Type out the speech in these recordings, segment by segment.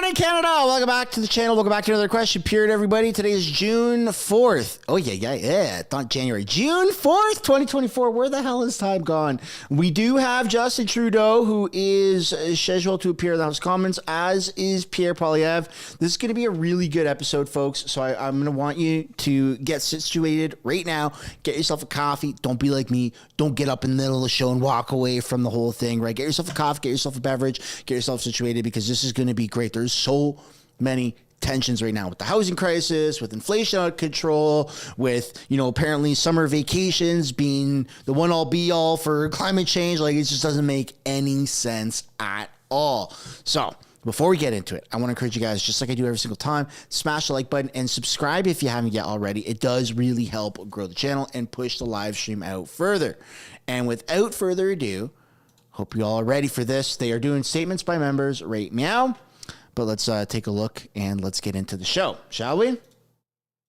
morning, Canada. Welcome back to the channel. Welcome back to another question period, everybody. Today is June 4th. Oh, yeah. It's not January. June 4th, 2024. Where the hell is time gone? We do have Justin Trudeau, who is scheduled to appear in the House of Commons, as is Pierre Poilievre. This is going to be a really good episode, folks. So I'm going to want you to get situated right now. Get yourself a coffee. Don't be like me. Don't get up in the middle of the show and walk away from the whole thing, right? Get yourself a coffee. Get yourself a beverage. Get yourself situated, because this is going to be great. There's so many tensions right now with the housing crisis, with inflation out of control, with, apparently summer vacations being the one all be all for climate change. Like, it just doesn't make any sense at all. So before we get into it, I want to encourage you guys, just like I do every single time, smash the like button and subscribe if you haven't yet already. It does really help grow the channel and push the live stream out further. And without further ado, hope you all are ready for this. They are doing statements by members right meow. But let's take a look and let's get into the show, shall we?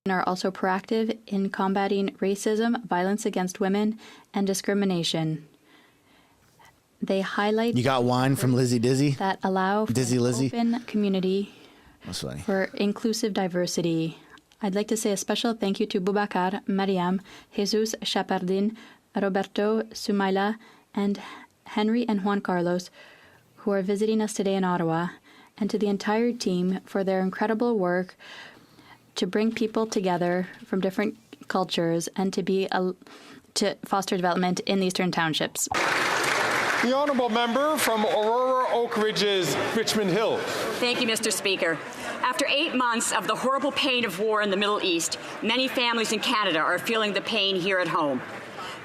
Are also proactive in combating racism, violence against women, and discrimination. They highlight... You got wine from Lizzie Dizzy? That allow for Dizzy an Lizzie? Open community. That's funny. For inclusive diversity. I'd like to say a special thank you to Boubacar, Mariam, Jesus Chapardin, Roberto Sumaila, and Henry and Juan Carlos, who are visiting us today in Ottawa, and to the entire team for their incredible work to bring people together from different cultures and to foster development in the Eastern Townships. The Honourable Member from Aurora Oak Ridges, Richmond Hill. Thank you, Mr. Speaker. After 8 months of the horrible pain of war in the Middle East, many families in Canada are feeling the pain here at home.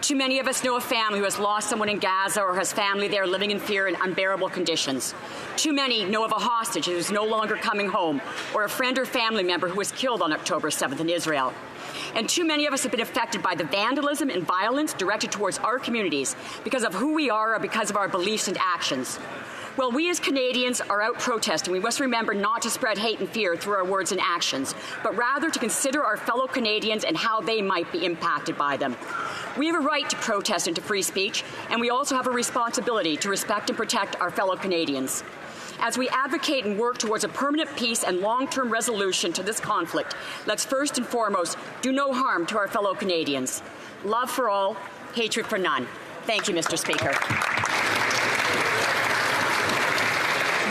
Too many of us know a family who has lost someone in Gaza or has family there living in fear in unbearable conditions. Too many know of a hostage who is no longer coming home, or a friend or family member who was killed on October 7th in Israel. And too many of us have been affected by the vandalism and violence directed towards our communities because of who we are or because of our beliefs and actions. Well, we as Canadians are out protesting. We must remember not to spread hate and fear through our words and actions, but rather to consider our fellow Canadians and how they might be impacted by them. We have a right to protest and to free speech, and we also have a responsibility to respect and protect our fellow Canadians. As we advocate and work towards a permanent peace and long-term resolution to this conflict, let's first and foremost do no harm to our fellow Canadians. Love for all, hatred for none. Thank you, Mr. Speaker.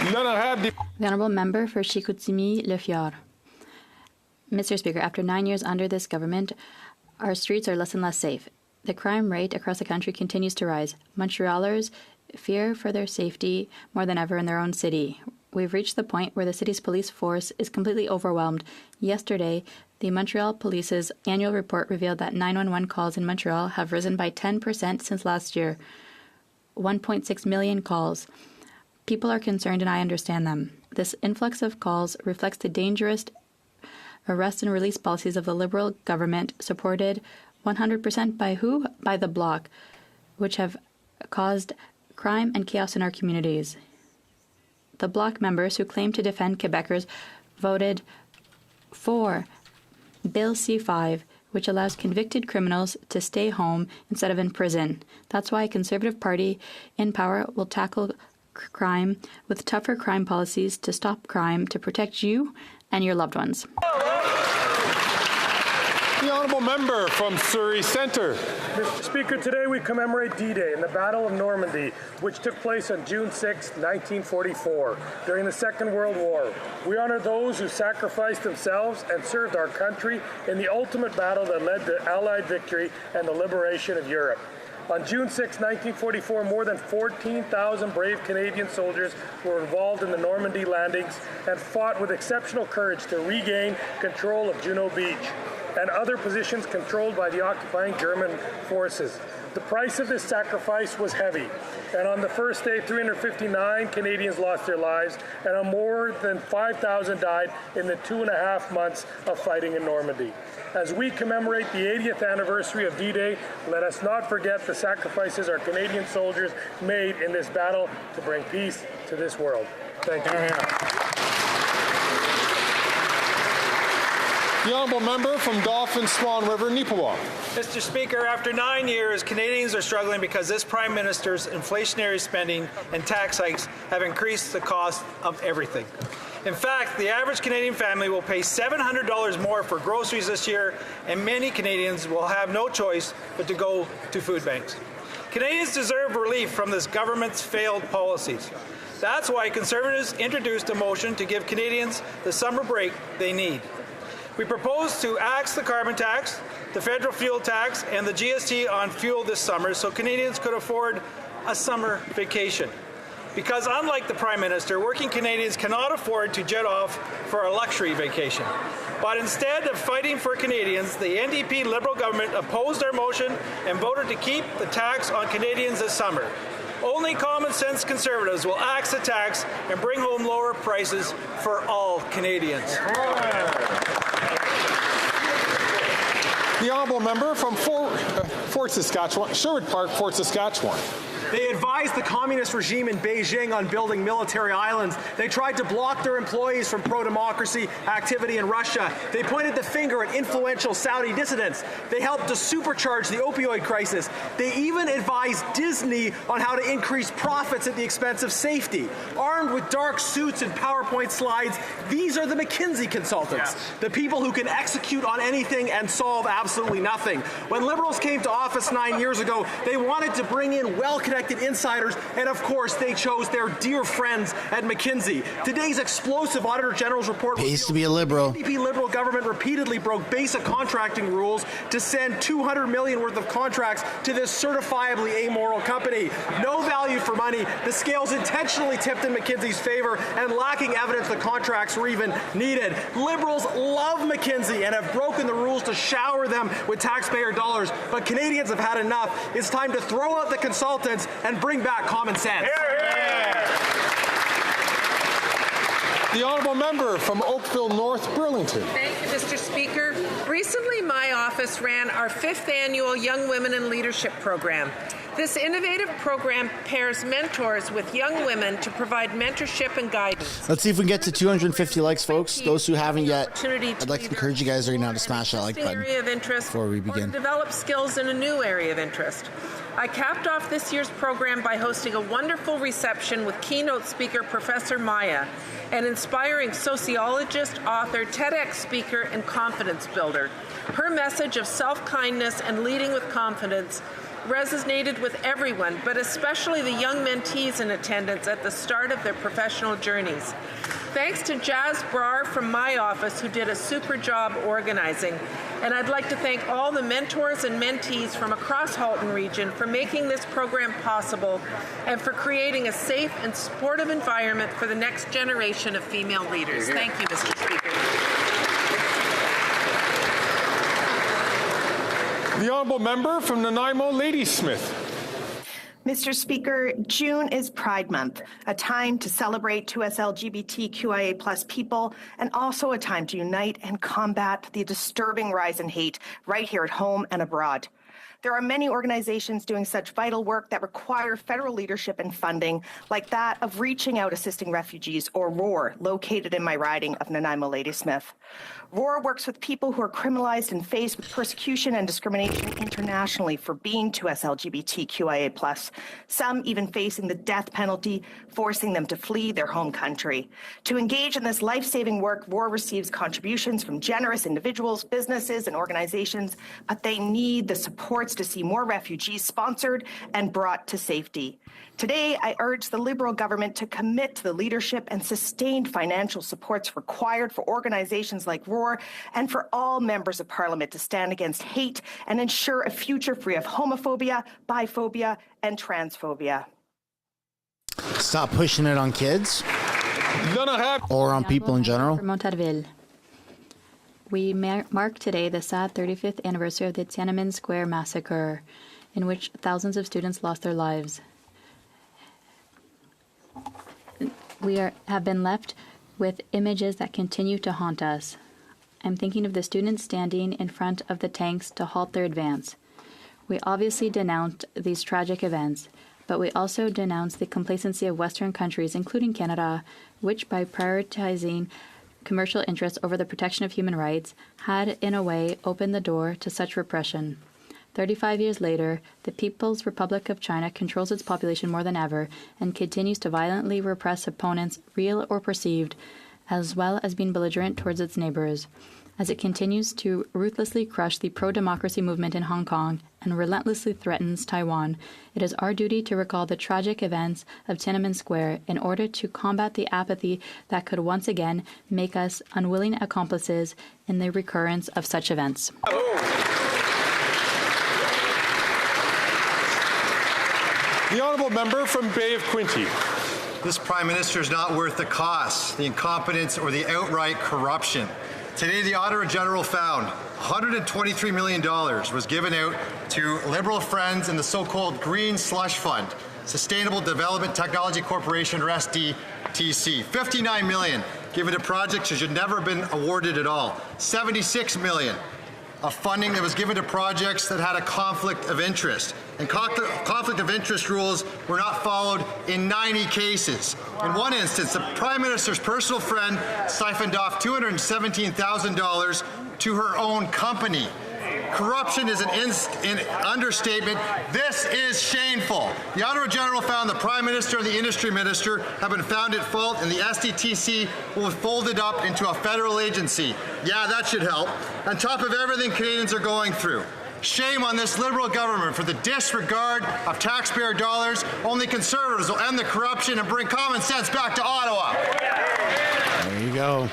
The Honourable Member for Chicoutimi-Le Mr. Speaker, after 9 years under this government, our streets are less and less safe. The crime rate across the country continues to rise. Montrealers fear for their safety more than ever in their own city. We've reached the point where the city's police force is completely overwhelmed. Yesterday, the Montreal Police's annual report revealed that 911 calls in Montreal have risen by 10% since last year. 1.6 million calls. People are concerned, and I understand them. This influx of calls reflects the dangerous arrest and release policies of the Liberal government, supported 100% by who? By the Bloc, which have caused crime and chaos in our communities. The Bloc members who claim to defend Quebecers voted for Bill C-5, which allows convicted criminals to stay home instead of in prison. That's why a Conservative Party in power will tackle crime with tougher crime policies to stop crime, to protect you and your loved ones. The Honourable Member from Surrey Centre. Mr. Speaker, today we commemorate D-Day and the Battle of Normandy, which took place on June 6, 1944, during the Second World War. We honour those who sacrificed themselves and served our country in the ultimate battle that led to Allied victory and the liberation of Europe. On June 6, 1944, more than 14,000 brave Canadian soldiers were involved in the Normandy landings and fought with exceptional courage to regain control of Juno Beach and other positions controlled by the occupying German forces. The price of this sacrifice was heavy, and on the first day, 359 Canadians lost their lives, and more than 5,000 died in the 2.5 months of fighting in Normandy. As we commemorate the 80th anniversary of D-Day, let us not forget the sacrifices our Canadian soldiers made in this battle to bring peace to this world. Thank you. The Honourable Member from Dauphin Swan River, Neepawa. Mr. Speaker, after 9 years, Canadians are struggling because this Prime Minister's inflationary spending and tax hikes have increased the cost of everything. In fact, the average Canadian family will pay $700 more for groceries this year, and many Canadians will have no choice but to go to food banks. Canadians deserve relief from this government's failed policies. That's why Conservatives introduced a motion to give Canadians the summer break they need. We propose to axe the carbon tax, the federal fuel tax, and the GST on fuel this summer so Canadians could afford a summer vacation. Because unlike the Prime Minister, working Canadians cannot afford to jet off for a luxury vacation. But instead of fighting for Canadians, the NDP Liberal government opposed our motion and voted to keep the tax on Canadians this summer. Only common sense Conservatives will axe the tax and bring home lower prices for all Canadians. The honourable member from Fort Saskatchewan, Sherwood Park, Fort Saskatchewan. They advised the communist regime in Beijing on building military islands. They tried to block their employees from pro-democracy activity in Russia. They pointed the finger at influential Saudi dissidents. They helped to supercharge the opioid crisis. They even advised Disney on how to increase profits at the expense of safety. Armed with dark suits and PowerPoint slides, these are the McKinsey consultants, the people who can execute on anything and solve absolutely nothing. When Liberals came to office 9 years ago, they wanted to bring in well-connected insiders, and of course they chose their dear friends at McKinsey. Today's explosive Auditor General's report Pays to be a Liberal. The NDP Liberal government repeatedly broke basic contracting rules to send $200 million worth of contracts to this certifiably amoral company. No value for money, the scales intentionally tipped in McKinsey's favor, and lacking evidence the contracts were even needed. Liberals love McKinsey and have broken the rules to shower them with taxpayer dollars, but Canadians have had enough. It's time to throw out the consultants and bring back common sense. The honourable member from Oakville North, Burlington. Thank you, Mr. Speaker. Recently, my office ran our 5th annual Young Women in Leadership program. This innovative program pairs mentors with young women to provide mentorship and guidance. Let's see if we can get to 250 likes, folks. Those who haven't yet, I'd like to encourage you guys right now to smash that like button before we begin. Or to develop skills in a new area of interest. I capped off this year's program by hosting a wonderful reception with keynote speaker Professor Maya, an inspiring sociologist, author, TEDx speaker, and confidence builder. Her message of self-kindness and leading with confidence resonated with everyone, but especially the young mentees in attendance at the start of their professional journeys. Thanks to Jazz Brar from my office, who did a super job organizing. And I'd like to thank all the mentors and mentees from across Halton Region for making this program possible and for creating a safe and supportive environment for the next generation of female leaders. Thank you, Mr. Speaker. The honourable member from Nanaimo, Ladysmith. Mr. Speaker, June is Pride Month, a time to celebrate 2S LGBTQIA+ people, and also a time to unite and combat the disturbing rise in hate right here at home and abroad. There are many organizations doing such vital work that require federal leadership and funding, like that of Reaching Out Assisting Refugees, or ROAR, located in my riding of Nanaimo Ladysmith. ROAR works with people who are criminalized and faced with persecution and discrimination internationally for being 2S LGBTQIA+, some even facing the death penalty, forcing them to flee their home country. To engage in this life-saving work, ROAR receives contributions from generous individuals, businesses, and organizations, but they need the supports to see more refugees sponsored and brought to safety. Today, I urge the Liberal government to commit to the leadership and sustained financial supports required for organizations like ROAR and for all members of Parliament to stand against hate and ensure a future free of homophobia, biphobia, and transphobia. Stop pushing it on kids or on people in general. Montarville. We mark today the sad 35th anniversary of the Tiananmen Square massacre, in which thousands of students lost their lives. We have been left with images that continue to haunt us. I'm thinking of the students standing in front of the tanks to halt their advance. We obviously denounced these tragic events, but we also denounce the complacency of Western countries, including Canada, which, by prioritizing commercial interests over the protection of human rights, had, in a way, opened the door to such repression. 35 years later, the People's Republic of China controls its population more than ever and continues to violently repress opponents, real or perceived, as well as being belligerent towards its neighbors. As it continues to ruthlessly crush the pro-democracy movement in Hong Kong and relentlessly threatens Taiwan, it is our duty to recall the tragic events of Tiananmen Square in order to combat the apathy that could once again make us unwilling accomplices in the recurrence of such events. The honourable member from Bay of Quinte. This Prime Minister is not worth the cost, the incompetence, or the outright corruption. Today, the Auditor General found $123 million was given out to Liberal friends in the so-called Green Slush Fund, Sustainable Development Technology Corporation, or SDTC. $59 million given to projects that should never have been awarded at all. $76 million of funding that was given to projects that had a conflict of interest. And conflict of interest rules were not followed in 90 cases. In one instance, the Prime Minister's personal friend siphoned off $217,000 to her own company. Corruption is an understatement. This is shameful. The Auditor General found the Prime Minister and the Industry Minister have been found at fault, and the SDTC was folded up into a federal agency. Yeah, that should help. On top of everything Canadians are going through. Shame on this Liberal government for the disregard of taxpayer dollars. Only Conservatives will end the corruption and bring common sense back to Ottawa. There you go.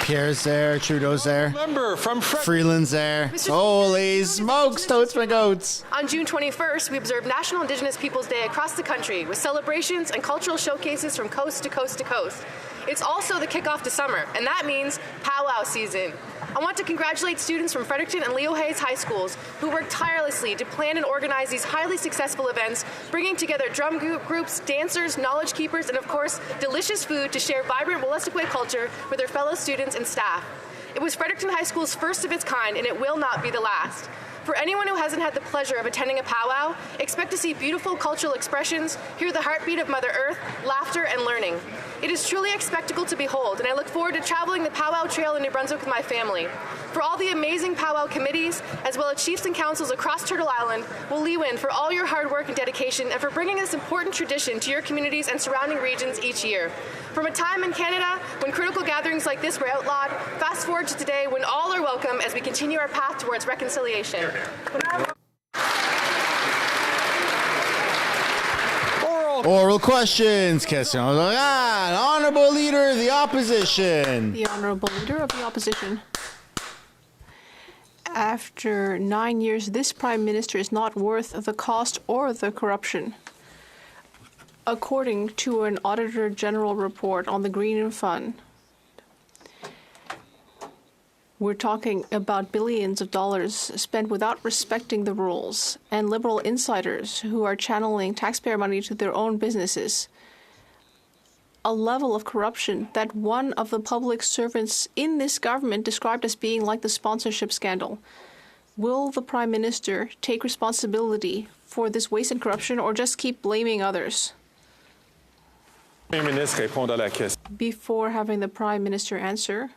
Pierre's there, Trudeau's there, Member from Freeland's there. Holy smokes, totes my goats. On June 21st, we observed National Indigenous Peoples Day across the country with celebrations and cultural showcases from coast to coast to coast. It's also the kickoff to summer, and that means powwow season. I want to congratulate students from Fredericton and Leo Hayes High Schools who worked tirelessly to plan and organize these highly successful events, bringing together drum groups, dancers, knowledge keepers, and of course, delicious food to share vibrant Wolastoqey culture with their fellow students and staff. It was Fredericton High School's first of its kind, and it will not be the last. For anyone who hasn't had the pleasure of attending a powwow, expect to see beautiful cultural expressions, hear the heartbeat of Mother Earth, laughter, and learning. It is truly a spectacle to behold, and I look forward to traveling the powwow trail in New Brunswick with my family. For all the amazing powwow committees, as well as chiefs and councils across Turtle Island, we'll Liwin for all your hard work and dedication and for bringing this important tradition to your communities and surrounding regions each year. From a time in Canada when critical gatherings like this were outlawed, fast forward to today when all are welcome as we continue our path towards reconciliation. Oral questions. Question. Honourable Leader of the Opposition. The Honourable Leader of the Opposition. After 9 years, this Prime Minister is not worth the cost or the corruption. According to an Auditor General report on the Green Fund, we're talking about billions of dollars spent without respecting the rules, and Liberal insiders who are channeling taxpayer money to their own businesses. A level of corruption that one of the public servants in this government described as being like the sponsorship scandal. Will the Prime Minister take responsibility for this waste and corruption, or just keep blaming others? Before having the Prime Minister answer,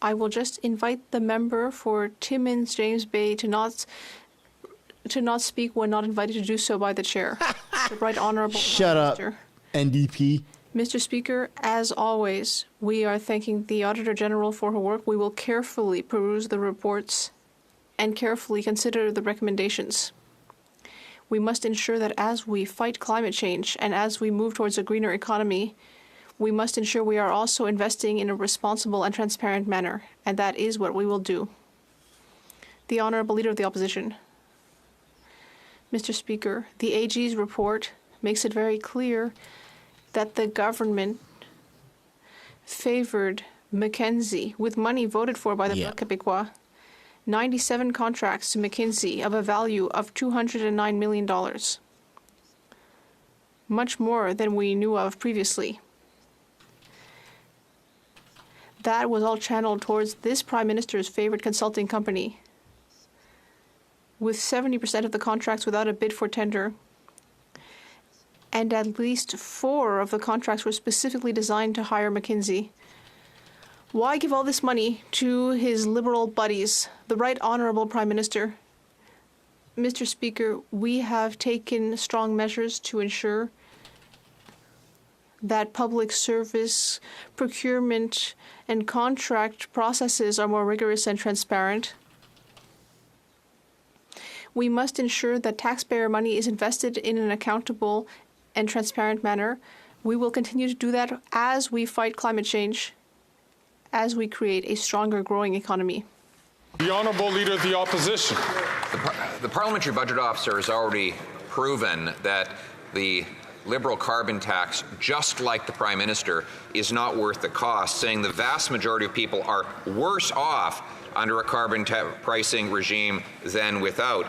I will just invite the member for Timmins James Bay to not speak when not invited to do so by the chair. The Right Honourable Shut up, NDP. Mr. Speaker, as always, we are thanking the Auditor General for her work. We will carefully peruse the reports and carefully consider the recommendations. We must ensure that as we fight climate change and as we move towards a greener economy, we must ensure we are also investing in a responsible and transparent manner, and that is what we will do. The Honourable Leader of the Opposition. Mr. Speaker, the AG's report makes it very clear that the government favored McKinsey with money voted for by the Bloc Québécois. 97 contracts to McKinsey of a value of $209 million. Much more than we knew of previously. That was all channeled towards this Prime Minister's favorite consulting company, with 70% of the contracts without a bid for tender, and at least 4 of the contracts were specifically designed to hire McKinsey. Why give all this money to his Liberal buddies, the Right Honourable Prime Minister? Mr. Speaker, we have taken strong measures to ensure that public service procurement and contract processes are more rigorous and transparent. We must ensure that taxpayer money is invested in an accountable and transparent manner. We will continue to do that as we fight climate change, as we create a stronger, growing economy. The Honourable Leader of the Opposition. The Parliamentary Budget Officer has already proven that the Liberal carbon tax, just like the Prime Minister, is not worth the cost, saying the vast majority of people are worse off under a carbon pricing regime than without.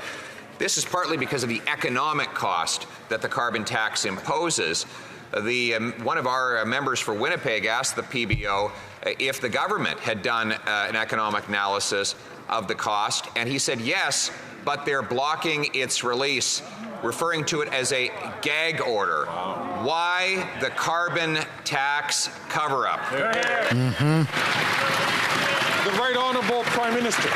This is partly because of the economic cost that the carbon tax imposes. One of our members for Winnipeg asked the PBO if the government had done an economic analysis of the cost, and he said yes, but they're blocking its release, referring to it as a gag order. Why the carbon tax cover-up? The Right Honourable Prime Minister.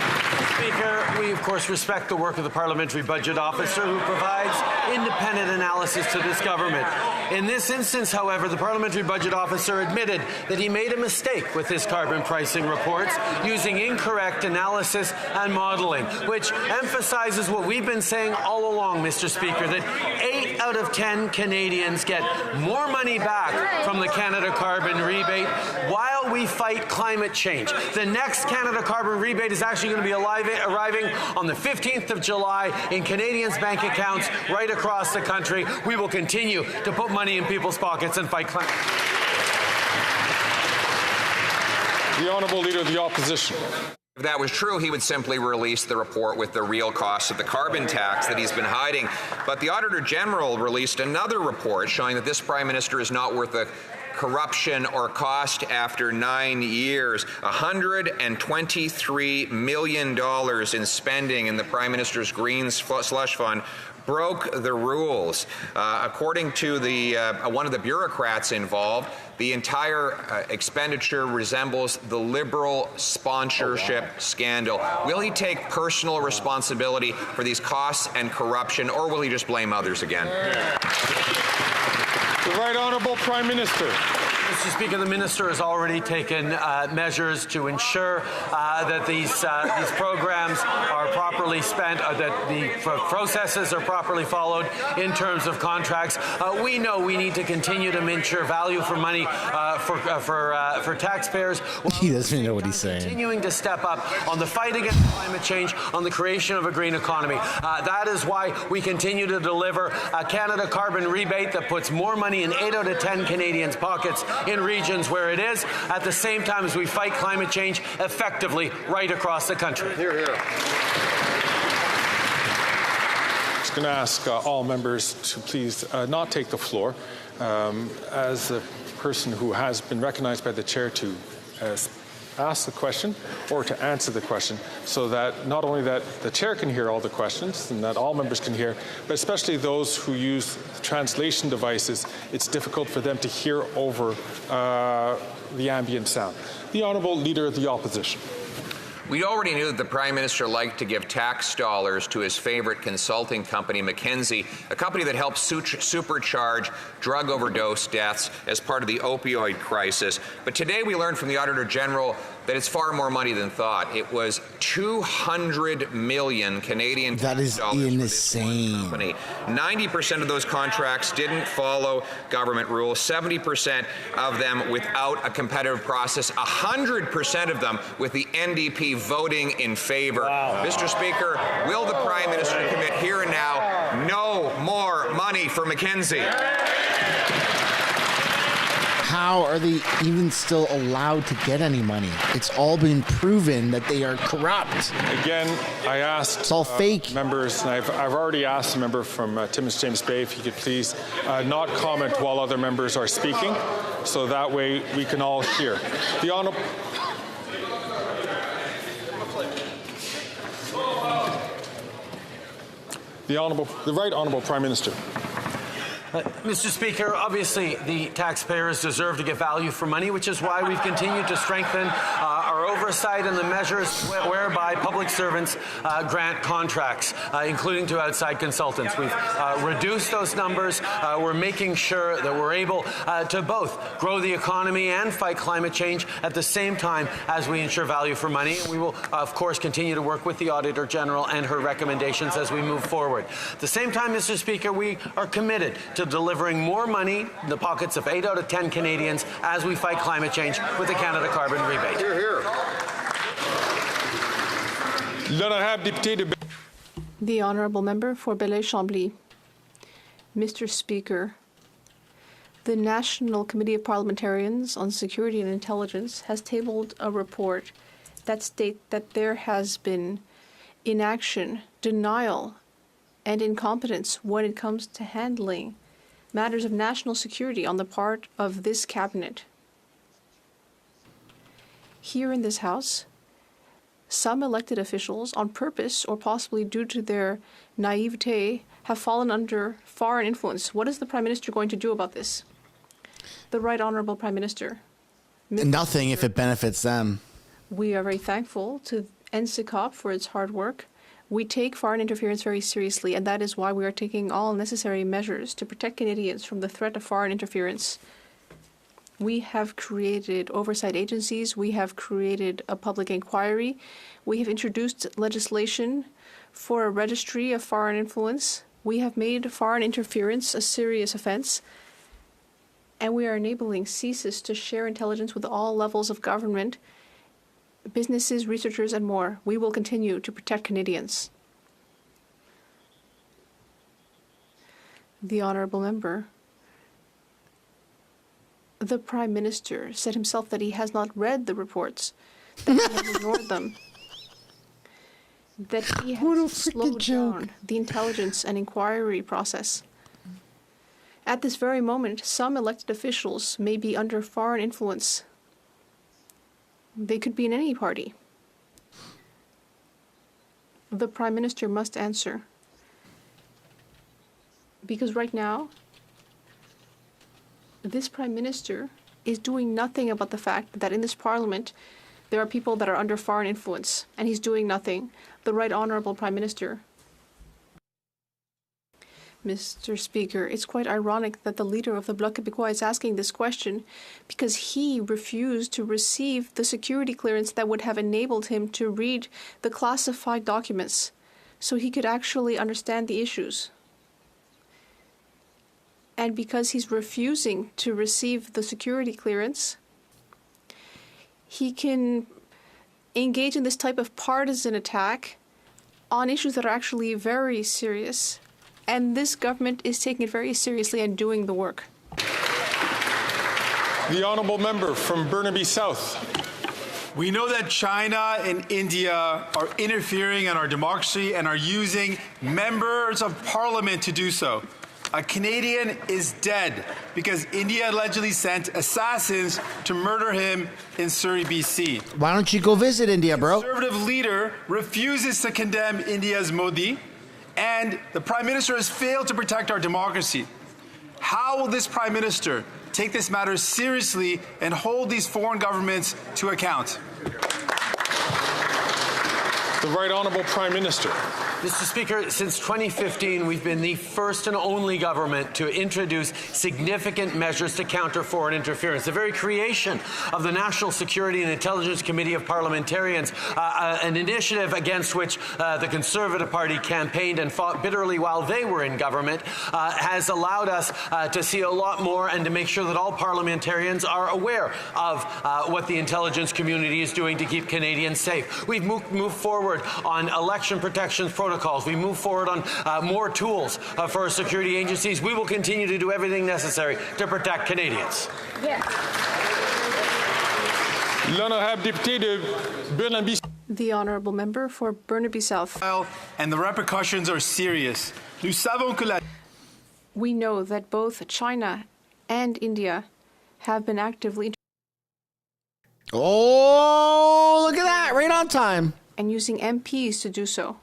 Speaker, we of course respect the work of the Parliamentary Budget Officer, who provides independent analysis to this government. In this instance, however, the Parliamentary Budget Officer admitted that he made a mistake with his carbon pricing reports, using incorrect analysis and modelling, which emphasises what we've been saying all along, Mr. Speaker, that 8 out of 10 Canadians get more money back from the Canada Carbon Rebate while we fight climate change. The next Canada Carbon Rebate is actually going to be arriving on the 15th of July in Canadians' bank accounts right across the country. We will continue to put money in people's pockets and fight climate. The Honourable Leader of the Opposition. If that was true, he would simply release the report with the real cost of the carbon tax that he's been hiding. But the Auditor General released another report showing that this Prime Minister is not worth the corruption or cost after 9 years. $123 million in spending in the Prime Minister's Green Slush Fund broke the rules. According to one of the bureaucrats involved, the entire expenditure resembles the Liberal sponsorship scandal. Will he take personal responsibility for these costs and corruption, or will he just blame others again? The Right Honourable Prime Minister. Mr. Speaker, the Minister has already taken measures to ensure that these programs are properly spent, that the processes are properly followed in terms of contracts. We know we need to continue to ensure value for money for taxpayers. He doesn't know what he's saying. Continuing to step up on the fight against climate change, on the creation of a green economy. That is why we continue to deliver a Canada Carbon Rebate that puts more money in 8 out of 10 Canadians' pockets in regions where it is, at the same time as we fight climate change effectively right across the country. Hear, hear. Just going to ask all members to please not take the floor. As the person who has been recognized by the chair to ask the question or to answer the question, so that not only that the chair can hear all the questions and that all members can hear, but especially those who use translation devices, it's difficult for them to hear over the ambient sound. The Honourable Leader of the Opposition. We already knew that the Prime Minister liked to give tax dollars to his favourite consulting company, McKinsey, a company that helps supercharge drug overdose deaths as part of the opioid crisis. But today we learned from the Auditor General that it's far more money than thought. It was 200 million Canadian dollars. That is insane. 90% of those contracts didn't follow government rules, 70% of them without a competitive process, 100% of them with the NDP voting in favor. Wow. Mr. Speaker, will the Prime Minister commit here and now no more money for McKinsey? How are they even still allowed to get any money? It's all been proven that they are corrupt. Again, I asked it's all fake. Members, and I've already asked a member from Timmins James Bay if he could please not comment while other members are speaking, so that way we can all hear. The Honourable. The Right Honourable Prime Minister. Mr. Speaker, obviously the taxpayers deserve to get value for money, which is why we've continued to strengthen our oversight and the measures whereby public servants grant contracts, including to outside consultants. We've reduced those numbers. We're making sure that we're able to both grow the economy and fight climate change at the same time as we ensure value for money. And we will, of course, continue to work with the Auditor General and her recommendations as we move forward. At the same time, Mr. Speaker, we are committed to delivering more money in the pockets of 8 out of 10 Canadians as we fight climate change with the Canada Carbon Rebate. Hear, hear. The Honourable Member for Belleuil-Chambly. Mr. Speaker, the National Committee of Parliamentarians on Security and Intelligence has tabled a report that states that there has been inaction, denial, and incompetence when it comes to handling matters of national security on the part of this cabinet. Here in this House, some elected officials, on purpose or possibly due to their naivete, have fallen under foreign influence. What is the Prime Minister going to do about this? The Right Honourable Prime Minister. Nothing if it benefits them. We are very thankful to NCCOP for its hard work. We take foreign interference very seriously, and that is why we are taking all necessary measures to protect Canadians from the threat of foreign interference. We have created oversight agencies. We have created a public inquiry. We have introduced legislation for a registry of foreign influence. We have made foreign interference a serious offense. And we are enabling CSIS to share intelligence with all levels of government, businesses, researchers, and more. We will continue to protect Canadians. The Honourable Member. The Prime Minister said himself that he has not read the reports, that he has ignored them, that he has slowed down the intelligence and inquiry process. At this very moment, some elected officials may be under foreign influence. They could be in any party. The Prime Minister must answer. Because right now, this Prime Minister is doing nothing about the fact that in this Parliament there are people that are under foreign influence, and he's doing nothing. The Right Honourable Prime Minister. Mr. Speaker, it's quite ironic that the leader of the Bloc Québécois is asking this question because he refused to receive the security clearance that would have enabled him to read the classified documents so he could actually understand the issues. And because he's refusing to receive the security clearance, he can engage in this type of partisan attack on issues that are actually very serious. And this government is taking it very seriously and doing the work. The Honourable Member from Burnaby South. We know that China and India are interfering in our democracy and are using members of parliament to do so. A Canadian is dead because India allegedly sent assassins to murder him in Surrey, BC. Why don't you go visit India, bro? The Conservative leader refuses to condemn India's Modi, and the Prime Minister has failed to protect our democracy. How will this Prime Minister take this matter seriously and hold these foreign governments to account? The Right Honourable Prime Minister. Mr. Speaker, since 2015, we've been the first and only government to introduce significant measures to counter foreign interference. The very creation of the National Security and Intelligence Committee of Parliamentarians, an initiative against which the Conservative Party campaigned and fought bitterly while they were in government, has allowed us to see a lot more and to make sure that all parliamentarians are aware of what the intelligence community is doing to keep Canadians safe. We've moved forward on election protections protocols. We move forward on more tools for our security agencies. We will continue to do everything necessary to protect Canadians. The Honourable Member for Burnaby South. And the repercussions are serious. We know that both China and India have been actively look at that, right on time. And using MPs to do so.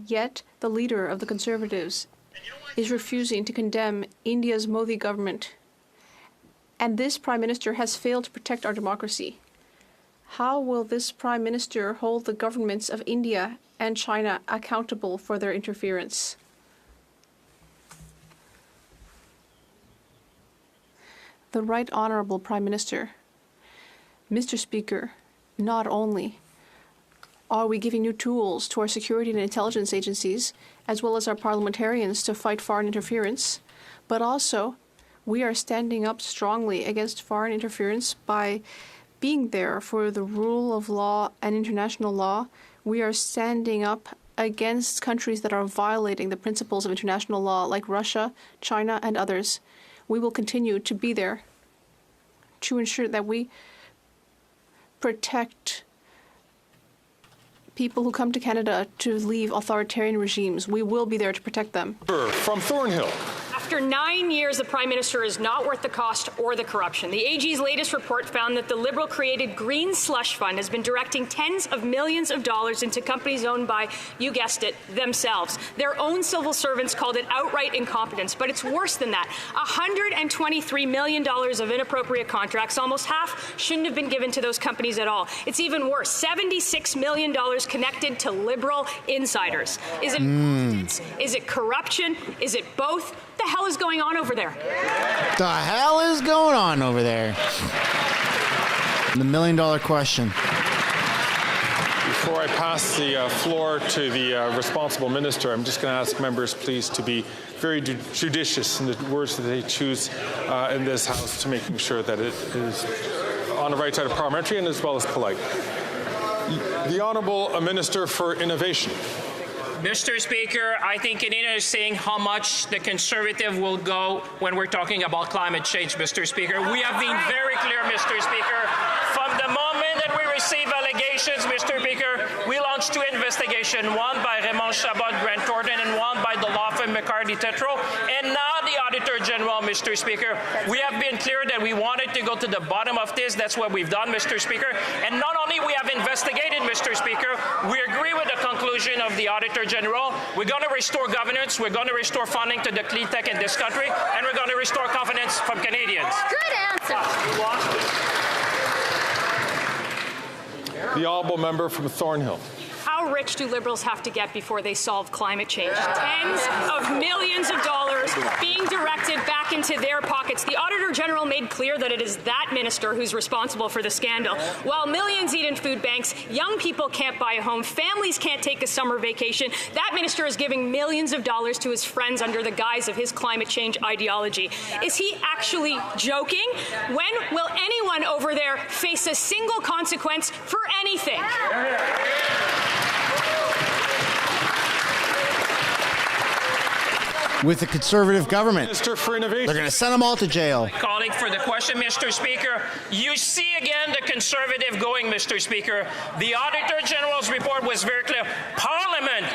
Yet, the leader of the Conservatives is refusing to condemn India's Modi government. And this Prime Minister has failed to protect our democracy. How will this Prime Minister hold the governments of India and China accountable for their interference? The Right Honourable Prime Minister. Mr. Speaker, not only are we giving new tools to our security and intelligence agencies, as well as our parliamentarians, to fight foreign interference, but also we are standing up strongly against foreign interference by being there for the rule of law and international law. We are standing up against countries that are violating the principles of international law, like Russia, China, and others. We will continue to be there to ensure that we protect people who come to Canada to leave authoritarian regimes. We will be there to protect them. From Thornhill. After 9 years, the Prime Minister is not worth the cost or the corruption. The AG's latest report found that the Liberal-created Green Slush Fund has been directing tens of millions of dollars into companies owned by, you guessed it, themselves. Their own civil servants called it outright incompetence, but it's worse than that. $123 million of inappropriate contracts, almost half, shouldn't have been given to those companies at all. It's even worse, $76 million connected to Liberal insiders. Is it incompetence? Is it corruption? Is it both? What the hell is going on over there? The hell is going on over there? The million-dollar question. Before I pass the floor to the responsible minister, I'm just going to ask members, please, to be very judicious in the words that they choose in this House, to making sure that it is on the right side of parliamentary and as well as polite. The Honourable Minister for Innovation. Mr. Speaker, I think Canada is saying how much the Conservative will go when we're talking about climate change, Mr. Speaker. We have been very clear, Mr. Speaker. From the moment that we receive allegations, Mr. Speaker, we launched 2 investigations, one by Raymond Chabot, Grant Thornton, and one by the law firm McCarthy Tetro, and now the Auditor General, Mr. Speaker. We have been clear that we wanted to go to the bottom of this. That's what we've done, Mr. Speaker. And not only we have investigated, Mr. Speaker, we agree with the conclusion of the Auditor General. We're going to restore governance, we're going to restore funding to the clean tech in this country, and we're going to restore confidence from Canadians. Good answer. The Honourable Member from Thornhill. How rich do Liberals have to get before they solve climate change? Tens of millions of dollars being directed back into their pockets. The Auditor General made clear that it is that minister who's responsible for the scandal. While millions eat in food banks, young people can't buy a home, families can't take a summer vacation, that minister is giving millions of dollars to his friends under the guise of his climate change ideology. Is he actually joking? When will anyone over there face a single consequence for anything? With the Conservative government, Minister for Innovation. They're going to send them all to jail. Calling for the question, Mr. Speaker. You see again the Conservative going, Mr. Speaker. The Auditor General's report was very clear. Parliament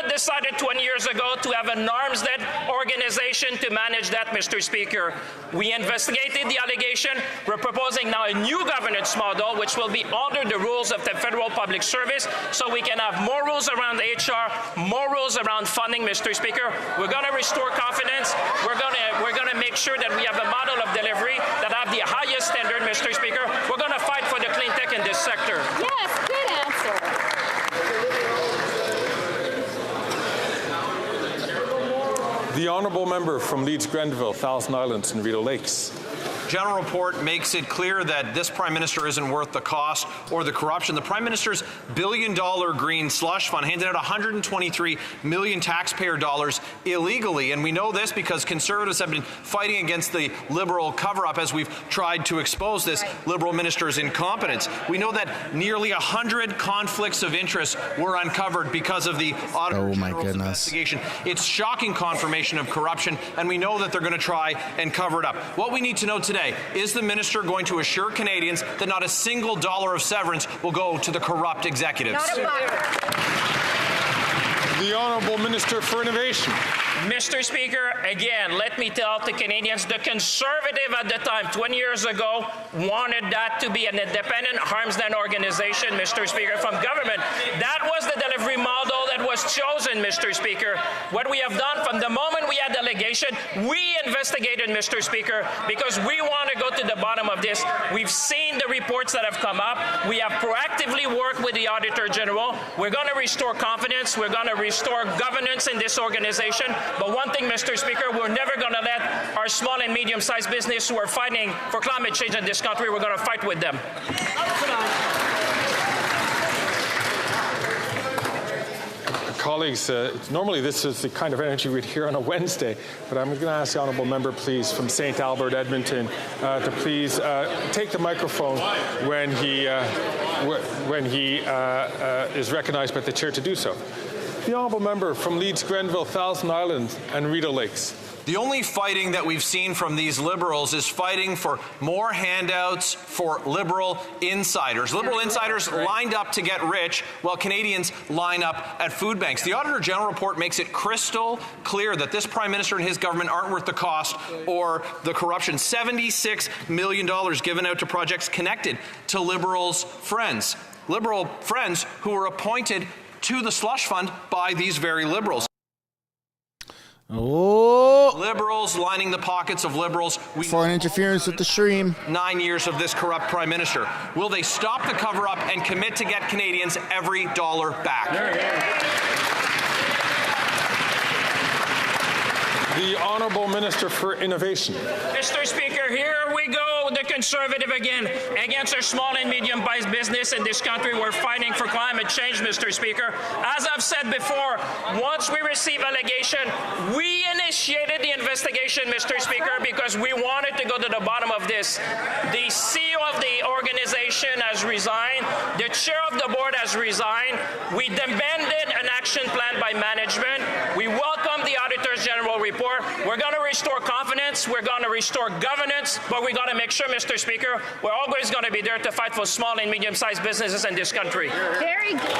decided 20 years ago to have an arms-length organization to manage that, Mr. Speaker. We investigated the allegation. We're proposing now a new governance model, which will be under the rules of the Federal Public Service, so we can have more rules around HR, more rules around funding, Mr. Speaker. We're going to restore confidence. We're going to make sure that we have a model of delivery that have the highest standard, Mr. Speaker. We're going to fight for the clean tech in this sector. Yes, good answer. The Honourable Member from Leeds Grenville, Thousand Islands and Rideau Lakes. General report makes it clear that this Prime Minister isn't worth the cost or the corruption. The Prime Minister's billion-dollar green slush fund handed out $123 million taxpayer dollars illegally, and we know this because Conservatives have been fighting against the Liberal cover-up as we've tried to expose this Liberal minister's incompetence. We know that nearly 100 conflicts of interest were uncovered because of the Auditor General's investigation. It's shocking confirmation of corruption, and we know that they're going to try and cover it up. What we need to know today, is the minister going to assure Canadians that not a single dollar of severance will go to the corrupt executives? The Honourable Minister for Innovation. Mr. Speaker, again, let me tell the Canadians, the Conservative at the time, 20 years ago, wanted that to be an independent arm's-length organization, Mr. Speaker, from government. That was the delivery model that was chosen, Mr. Speaker. What we have done from the moment we had delegation, we investigated, Mr. Speaker, because we want to go to the bottom of this. We've seen the reports that have come up. We have proactively worked with the Auditor General. We're going to restore confidence. We're going to restore governance in this organization. But one thing, Mr. Speaker, we're never going to let our small and medium-sized business who are fighting for climate change in this country, we're going to fight with them. Colleagues, normally this is the kind of energy we'd hear on a Wednesday, but I'm going to ask the honourable member, please, from St. Albert, Edmonton, to please take the microphone when he is recognized by the chair to do so. The honourable member from Leeds, Grenville, Thousand Islands, and Rideau Lakes. The only fighting that we've seen from these Liberals is fighting for more handouts for Liberal insiders. Liberal insiders lined up to get rich while Canadians line up at food banks. The Auditor General report makes it crystal clear that this Prime Minister and his government aren't worth the cost or the corruption. $76 million given out to projects connected to Liberals' friends. Liberal friends who were appointed to the slush fund by these very Liberals. Oh! Liberals lining the pockets of Liberals. Foreign interference with the stream. 9 years of this corrupt Prime Minister. Will they stop the cover-up and commit to get Canadians every dollar back? The Honourable Minister for Innovation. Mr. Speaker, here we go, the Conservative again, against our small and medium-sized business in this country. We're fighting for climate change, Mr. Speaker. As I've said before, once we receive allegation, we initiated the investigation, Mr. Speaker, because we wanted to go to the bottom of this. The CEO of the organization has resigned. The chair of the board has resigned. We demanded an action plan by management. We welcome the Auditor General report. We're going to restore confidence. We're going to restore governance. But we're going to make sure, Mr. Speaker, we're always going to be there to fight for small and medium-sized businesses in this country. Very good.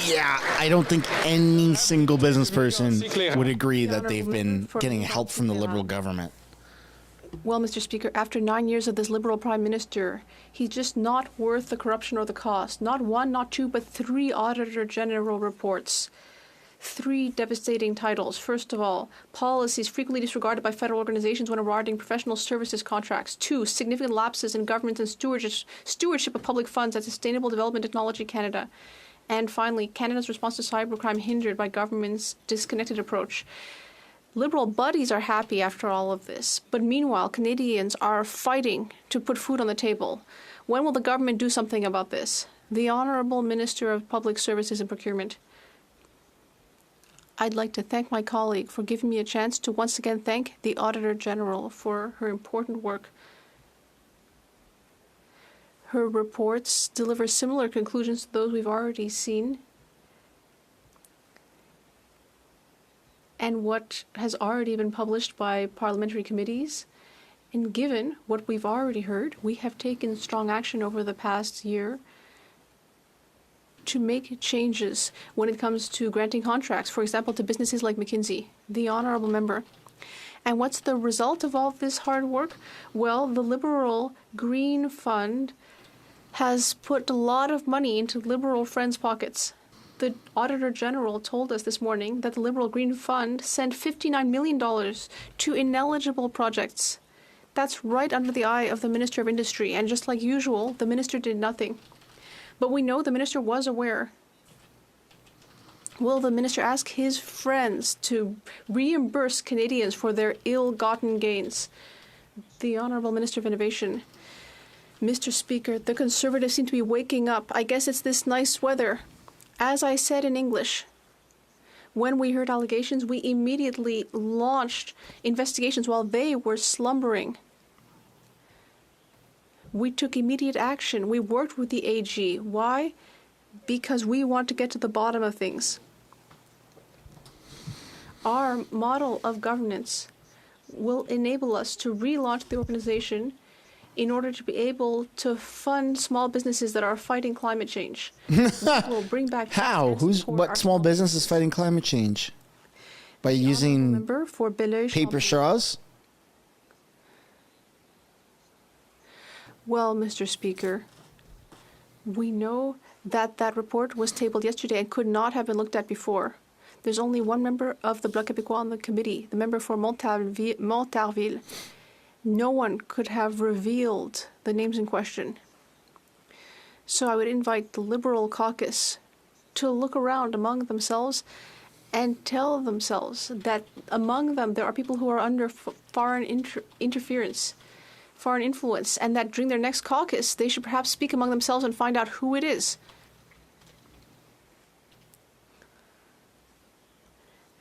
Yeah, I don't think any single business person would agree that they've been getting help from the Liberal government. Well, Mr. Speaker, after 9 years of this Liberal Prime Minister, he's just not worth the corruption or the cost. Not one, not two, but 3 Auditor General reports. 3 devastating titles. First of all, policies frequently disregarded by federal organizations when awarding professional services contracts. 2, significant lapses in government and stewardship of public funds at Sustainable Development Technology Canada. And finally, Canada's response to cybercrime hindered by government's disconnected approach. Liberal buddies are happy after all of this, but meanwhile, Canadians are fighting to put food on the table. When will the government do something about this? The Honourable Minister of Public Services and Procurement. I'd like to thank my colleague for giving me a chance to once again thank the Auditor General for her important work. Her reports deliver similar conclusions to those we've already seen and what has already been published by parliamentary committees. And given what we've already heard, we have taken strong action over the past year to make changes when it comes to granting contracts, for example, to businesses like McKinsey, the Honourable Member. And what's the result of all this hard work? Well, the Liberal Green Fund has put a lot of money into Liberal friends' pockets. The Auditor General told us this morning that the Liberal Green Fund sent $59 million to ineligible projects. That's right under the eye of the Minister of Industry, and just like usual, the Minister did nothing. But we know the Minister was aware. Will the Minister ask his friends to reimburse Canadians for their ill-gotten gains? The Honourable Minister of Innovation. Mr. Speaker, the Conservatives seem to be waking up. I guess it's this nice weather. As I said in English, when we heard allegations, we immediately launched investigations while they were slumbering. We took immediate action. We worked with the AG. Why? Because we want to get to the bottom of things. Our model of governance will enable us to relaunch the organization in order to be able to fund small businesses that are fighting climate change. We'll bring back How? What small business is fighting climate change? by using Member for paper straws? Well, Mr. Speaker, we know that that report was tabled yesterday and could not have been looked at before. There's only one member of the Bloc Québécois on the committee, the member for Montarville. No one could have revealed the names in question. So I would invite the Liberal caucus to look around among themselves and tell themselves that among them there are people who are under foreign interference, foreign influence, and that during their next caucus they should perhaps speak among themselves and find out who it is.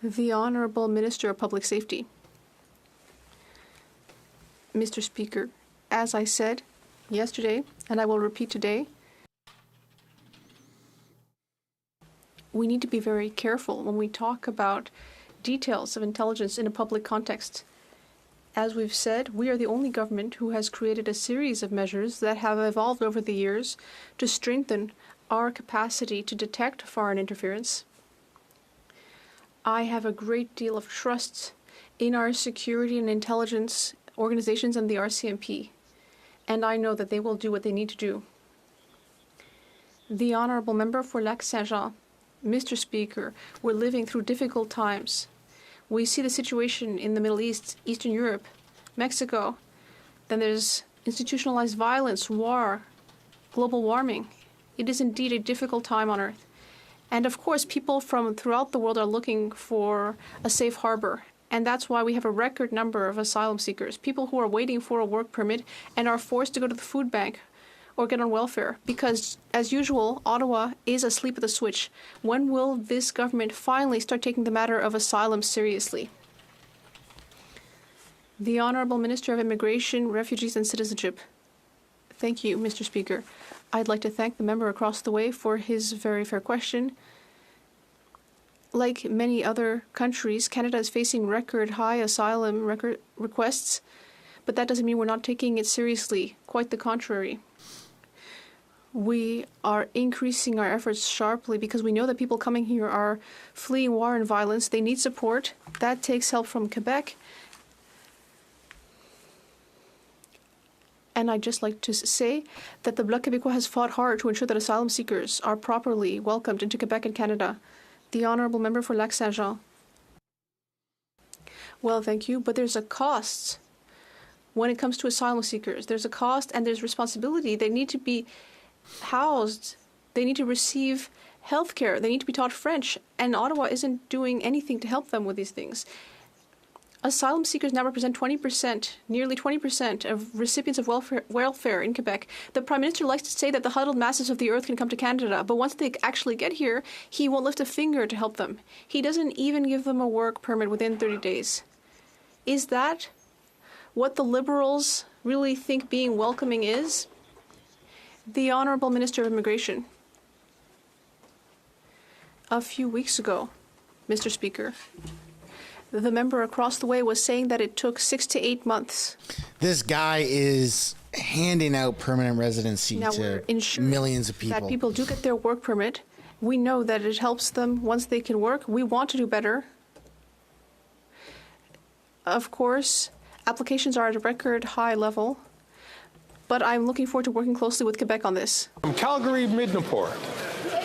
The Honourable Minister of Public Safety. Mr. Speaker, as I said yesterday, and I will repeat today, we need to be very careful when we talk about details of intelligence in a public context. As we've said, we are the only government who has created a series of measures that have evolved over the years to strengthen our capacity to detect foreign interference. I have a great deal of trust in our security and intelligence organizations and the RCMP, and I know that they will do what they need to do. The Honourable Member for Lac-Saint-Jean. Mr. Speaker, we're living through difficult times. We see the situation in the Middle East, Eastern Europe, Mexico. Then there's institutionalized violence, war, global warming. It is indeed a difficult time on Earth. And of course, people from throughout the world are looking for a safe harbor. And that's why we have a record number of asylum seekers, people who are waiting for a work permit and are forced to go to the food bank or get on welfare. Because, as usual, Ottawa is asleep at the switch. When will this government finally start taking the matter of asylum seriously? The Honourable Minister of Immigration, Refugees and Citizenship. Thank you, Mr. Speaker. I'd like to thank the member across the way for his very fair question. Like many other countries, Canada is facing record high asylum requests, but that doesn't mean we're not taking it seriously. Quite the contrary. We are increasing our efforts sharply because we know that people coming here are fleeing war and violence. They need support. That takes help from Quebec. And I'd just like to say that the Bloc Québécois has fought hard to ensure that asylum seekers are properly welcomed into Quebec and Canada. The Honourable Member for Lac-Saint-Jean. Well, thank you, but there's a cost when it comes to asylum seekers. There's a cost and there's responsibility. They need to be housed. They need to receive health care. They need to be taught French. And Ottawa isn't doing anything to help them with these things. Asylum seekers now represent 20%, nearly 20% of recipients of welfare in Quebec. The Prime Minister likes to say that the huddled masses of the earth can come to Canada, but once they actually get here, he won't lift a finger to help them. He doesn't even give them a work permit within 30 days. Is that what the Liberals really think being welcoming is? The Honourable Minister of Immigration. A few weeks ago, Mr. Speaker, the member across the way was saying that it took 6 to 8 months. This guy is handing out permanent residency to millions of people. That people do get their work permit. We know that it helps them once they can work. We want to do better. Of course, applications are at a record high level, but I'm looking forward to working closely with Quebec on this. From Calgary, Midnapore.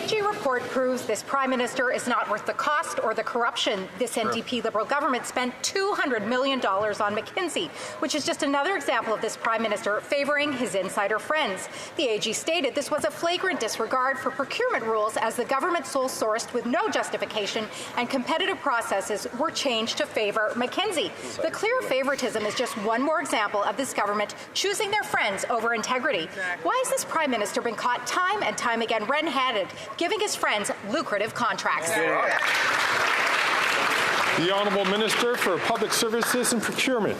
The AG report proves this Prime Minister is not worth the cost or the corruption. This NDP Liberal government spent $200 million on McKinsey, which is just another example of this Prime Minister favoring his insider friends. The AG stated this was a flagrant disregard for procurement rules as the government sole sourced with no justification and competitive processes were changed to favor McKinsey. The clear favoritism is just one more example of this government choosing their friends over integrity. Why has this Prime Minister been caught time and time again red-handed, giving his friends lucrative contracts? The Honourable Minister for Public Services and Procurement.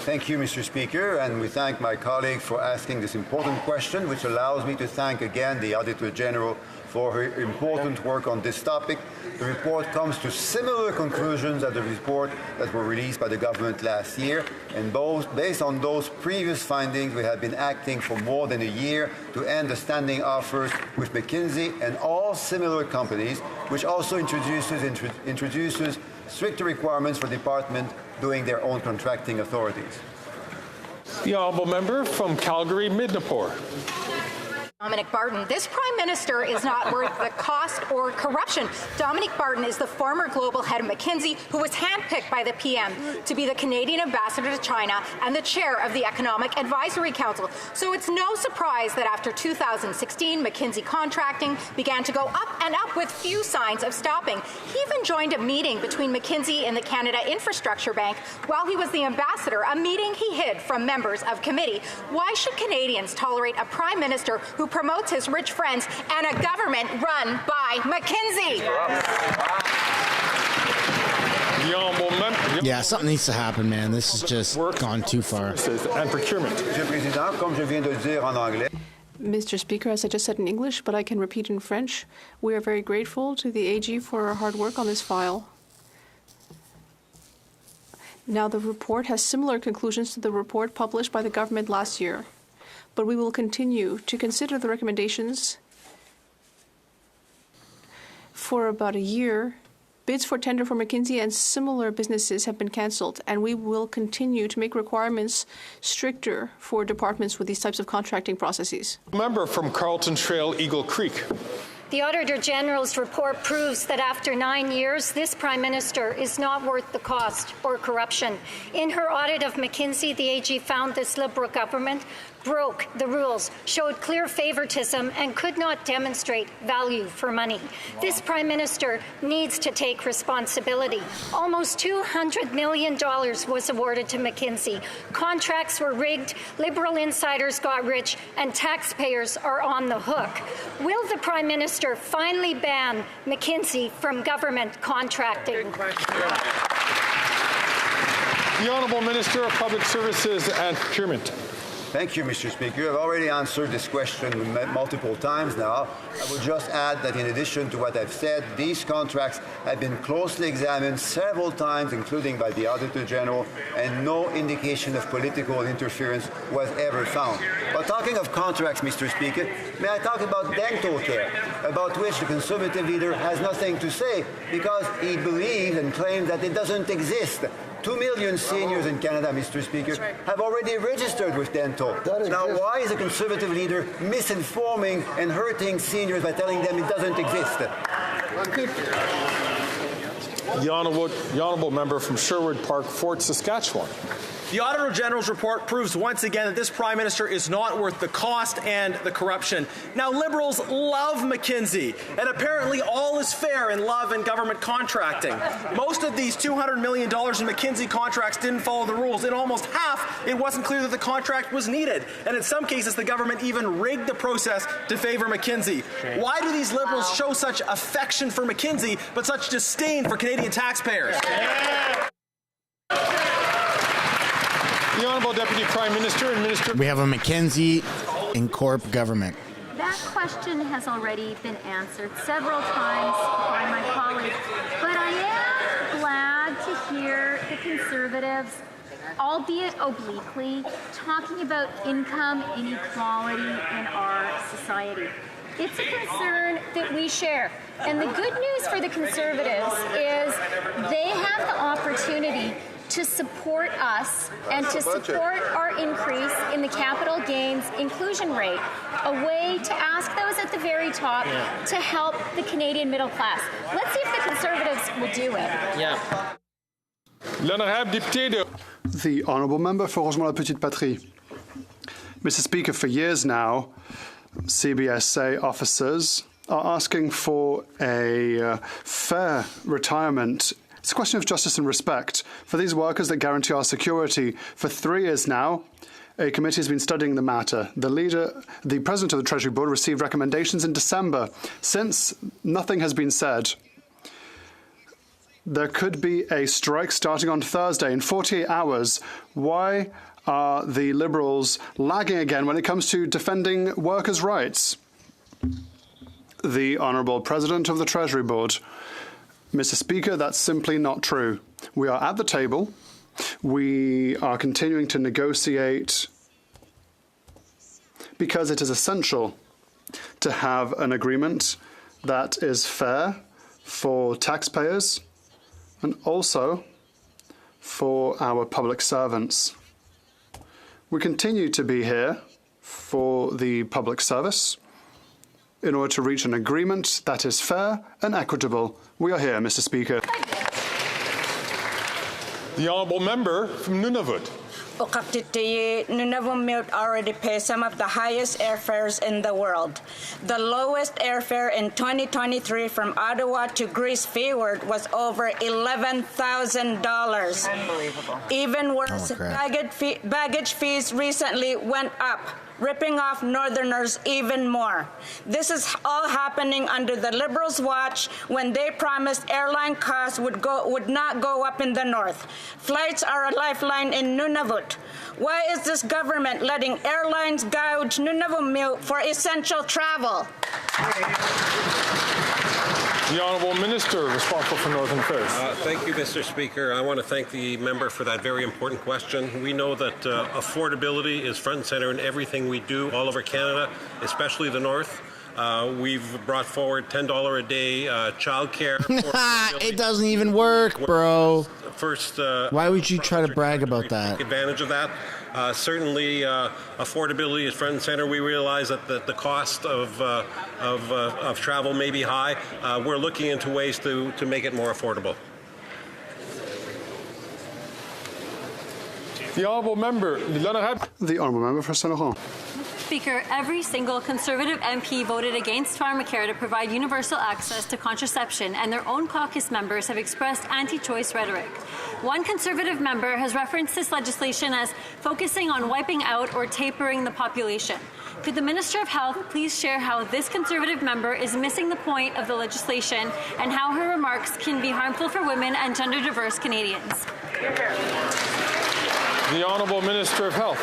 Thank you, Mr. Speaker, and we thank my colleague for asking this important question, which allows me to thank again the Auditor General for her important work on this topic. The report comes to similar conclusions as the report that were released by the government last year, and based on those previous findings, we have been acting for more than a year to end the standing offers with McKinsey and all similar companies, which also introduces stricter requirements for department doing their own contracting authorities. The honourable member from Calgary, Midnapore. Dominic Barton. This Prime Minister is not worth the cost or corruption. Dominic Barton is the former global head of McKinsey who was handpicked by the PM to be the Canadian ambassador to China and the chair of the Economic Advisory Council. So it's no surprise that after 2016, McKinsey contracting began to go up and up with few signs of stopping. He even joined a meeting between McKinsey and the Canada Infrastructure Bank while he was the ambassador, a meeting he hid from members of committee. Why should Canadians tolerate a Prime Minister who promotes his rich friends and a government run by McKinsey? Yeah, something needs to happen, man. This has just gone too far. And procurement. Mr. Speaker, as I just said in English, but I can repeat in French, we are very grateful to the AG for our hard work on this file. Now, the report has similar conclusions to the report published by the government last year, but we will continue to consider the recommendations. For about a year, bids for tender for McKinsey and similar businesses have been cancelled, and we will continue to make requirements stricter for departments with these types of contracting processes. Member from Carlton Trail, Eagle Creek. The Auditor General's report proves that after 9 years, this Prime Minister is not worth the cost or corruption. In her audit of McKinsey, the AG found this Liberal government broke the rules, showed clear favoritism, and could not demonstrate value for money. This Prime Minister needs to take responsibility. Almost $200 million was awarded to McKinsey. Contracts were rigged, Liberal insiders got rich, and taxpayers are on the hook. Will the Prime Minister finally ban McKinsey from government contracting? The Honourable Minister of Public Services and Procurement. Thank you, Mr. Speaker. I've already answered this question multiple times now. I will just add that in addition to what I've said, these contracts have been closely examined several times, including by the Auditor General, and no indication of political interference was ever found. But talking of contracts, Mr. Speaker, may I talk about dental care, about which the Conservative leader has nothing to say because he believes and claims that it doesn't exist. 2 million seniors in Canada, Mr. Speaker, have already registered with dental. Now, why is the Conservative leader misinforming and hurting seniors by telling them it doesn't exist? The honourable member from Sherwood Park, Fort Saskatchewan. The Auditor General's report proves once again that this Prime Minister is not worth the cost and the corruption. Now, Liberals love McKinsey, and apparently all is fair in love and government contracting. Most of these $200 million in McKinsey contracts didn't follow the rules. In almost half, it wasn't clear that the contract was needed. And in some cases, the government even rigged the process to favour McKinsey. Why do these Liberals show such affection for McKinsey, but such disdain for Canadian taxpayers? The Honourable Deputy Prime Minister and Minister... We have a McKinsey in Corp government. That question has already been answered several times by my colleague, but I am glad to hear the Conservatives, albeit obliquely, talking about income inequality in our society. It's a concern that we share. And the good news for the Conservatives is they have the opportunity to support us and to support our increase in the capital gains inclusion rate, a way to ask those at the very top to help the Canadian middle class. Let's see if the Conservatives will do it. Yeah. L'honorable député de... The Honourable Member for Rosemont-la-Petite-Patrie. Mr. Speaker, for years now, CBSA officers are asking for a fair retirement. It's a question of justice and respect for these workers that guarantee our security. For 3 years now, a committee has been studying the matter. The President of the Treasury Board received recommendations in December. Since, nothing has been said. There could be a strike starting on Thursday in 48 hours. Why are the Liberals lagging again when it comes to defending workers' rights? The Honourable President of the Treasury Board. Mr. Speaker, that's simply not true. We are at the table. We are continuing to negotiate because it is essential to have an agreement that is fair for taxpayers, and also for our public servants. We continue to be here for the public service in order to reach an agreement that is fair and equitable. We are here, Mr. Speaker. The honourable member from Nunavut. Nunavut already pays some of the highest airfares in the world. The lowest airfare in 2023 from Ottawa to Greece Forward was over $11,000. Unbelievable. Even worse, baggage fees recently went up, ripping off Northerners even more. This is all happening under the Liberals' watch when they promised airline costs would not go up in the north. Flights are a lifeline in Nunavut. Why is this government letting airlines gouge Nunavut for essential travel? The Honourable Minister responsible for Northern Affairs. Thank you, Mr. Speaker. I want to thank the member for that very important question. We know that affordability is front and center in everything we do all over Canada, especially the North. We've brought forward $10 a day childcare. It doesn't even work, bro. First, why would you try to brag about that? Take advantage of that. Certainly, affordability is front and center. We realize that the cost of travel may be high. We're looking into ways to make it more affordable. The honourable member, The honourable member for Saint Laurent. Speaker, every single Conservative MP voted against pharmacare to provide universal access to contraception, and their own caucus members have expressed anti-choice rhetoric. One Conservative member has referenced this legislation as focusing on wiping out or tapering the population. Could the Minister of Health please share how this Conservative member is missing the point of the legislation and how her remarks can be harmful for women and gender-diverse Canadians? The Honourable Minister of Health.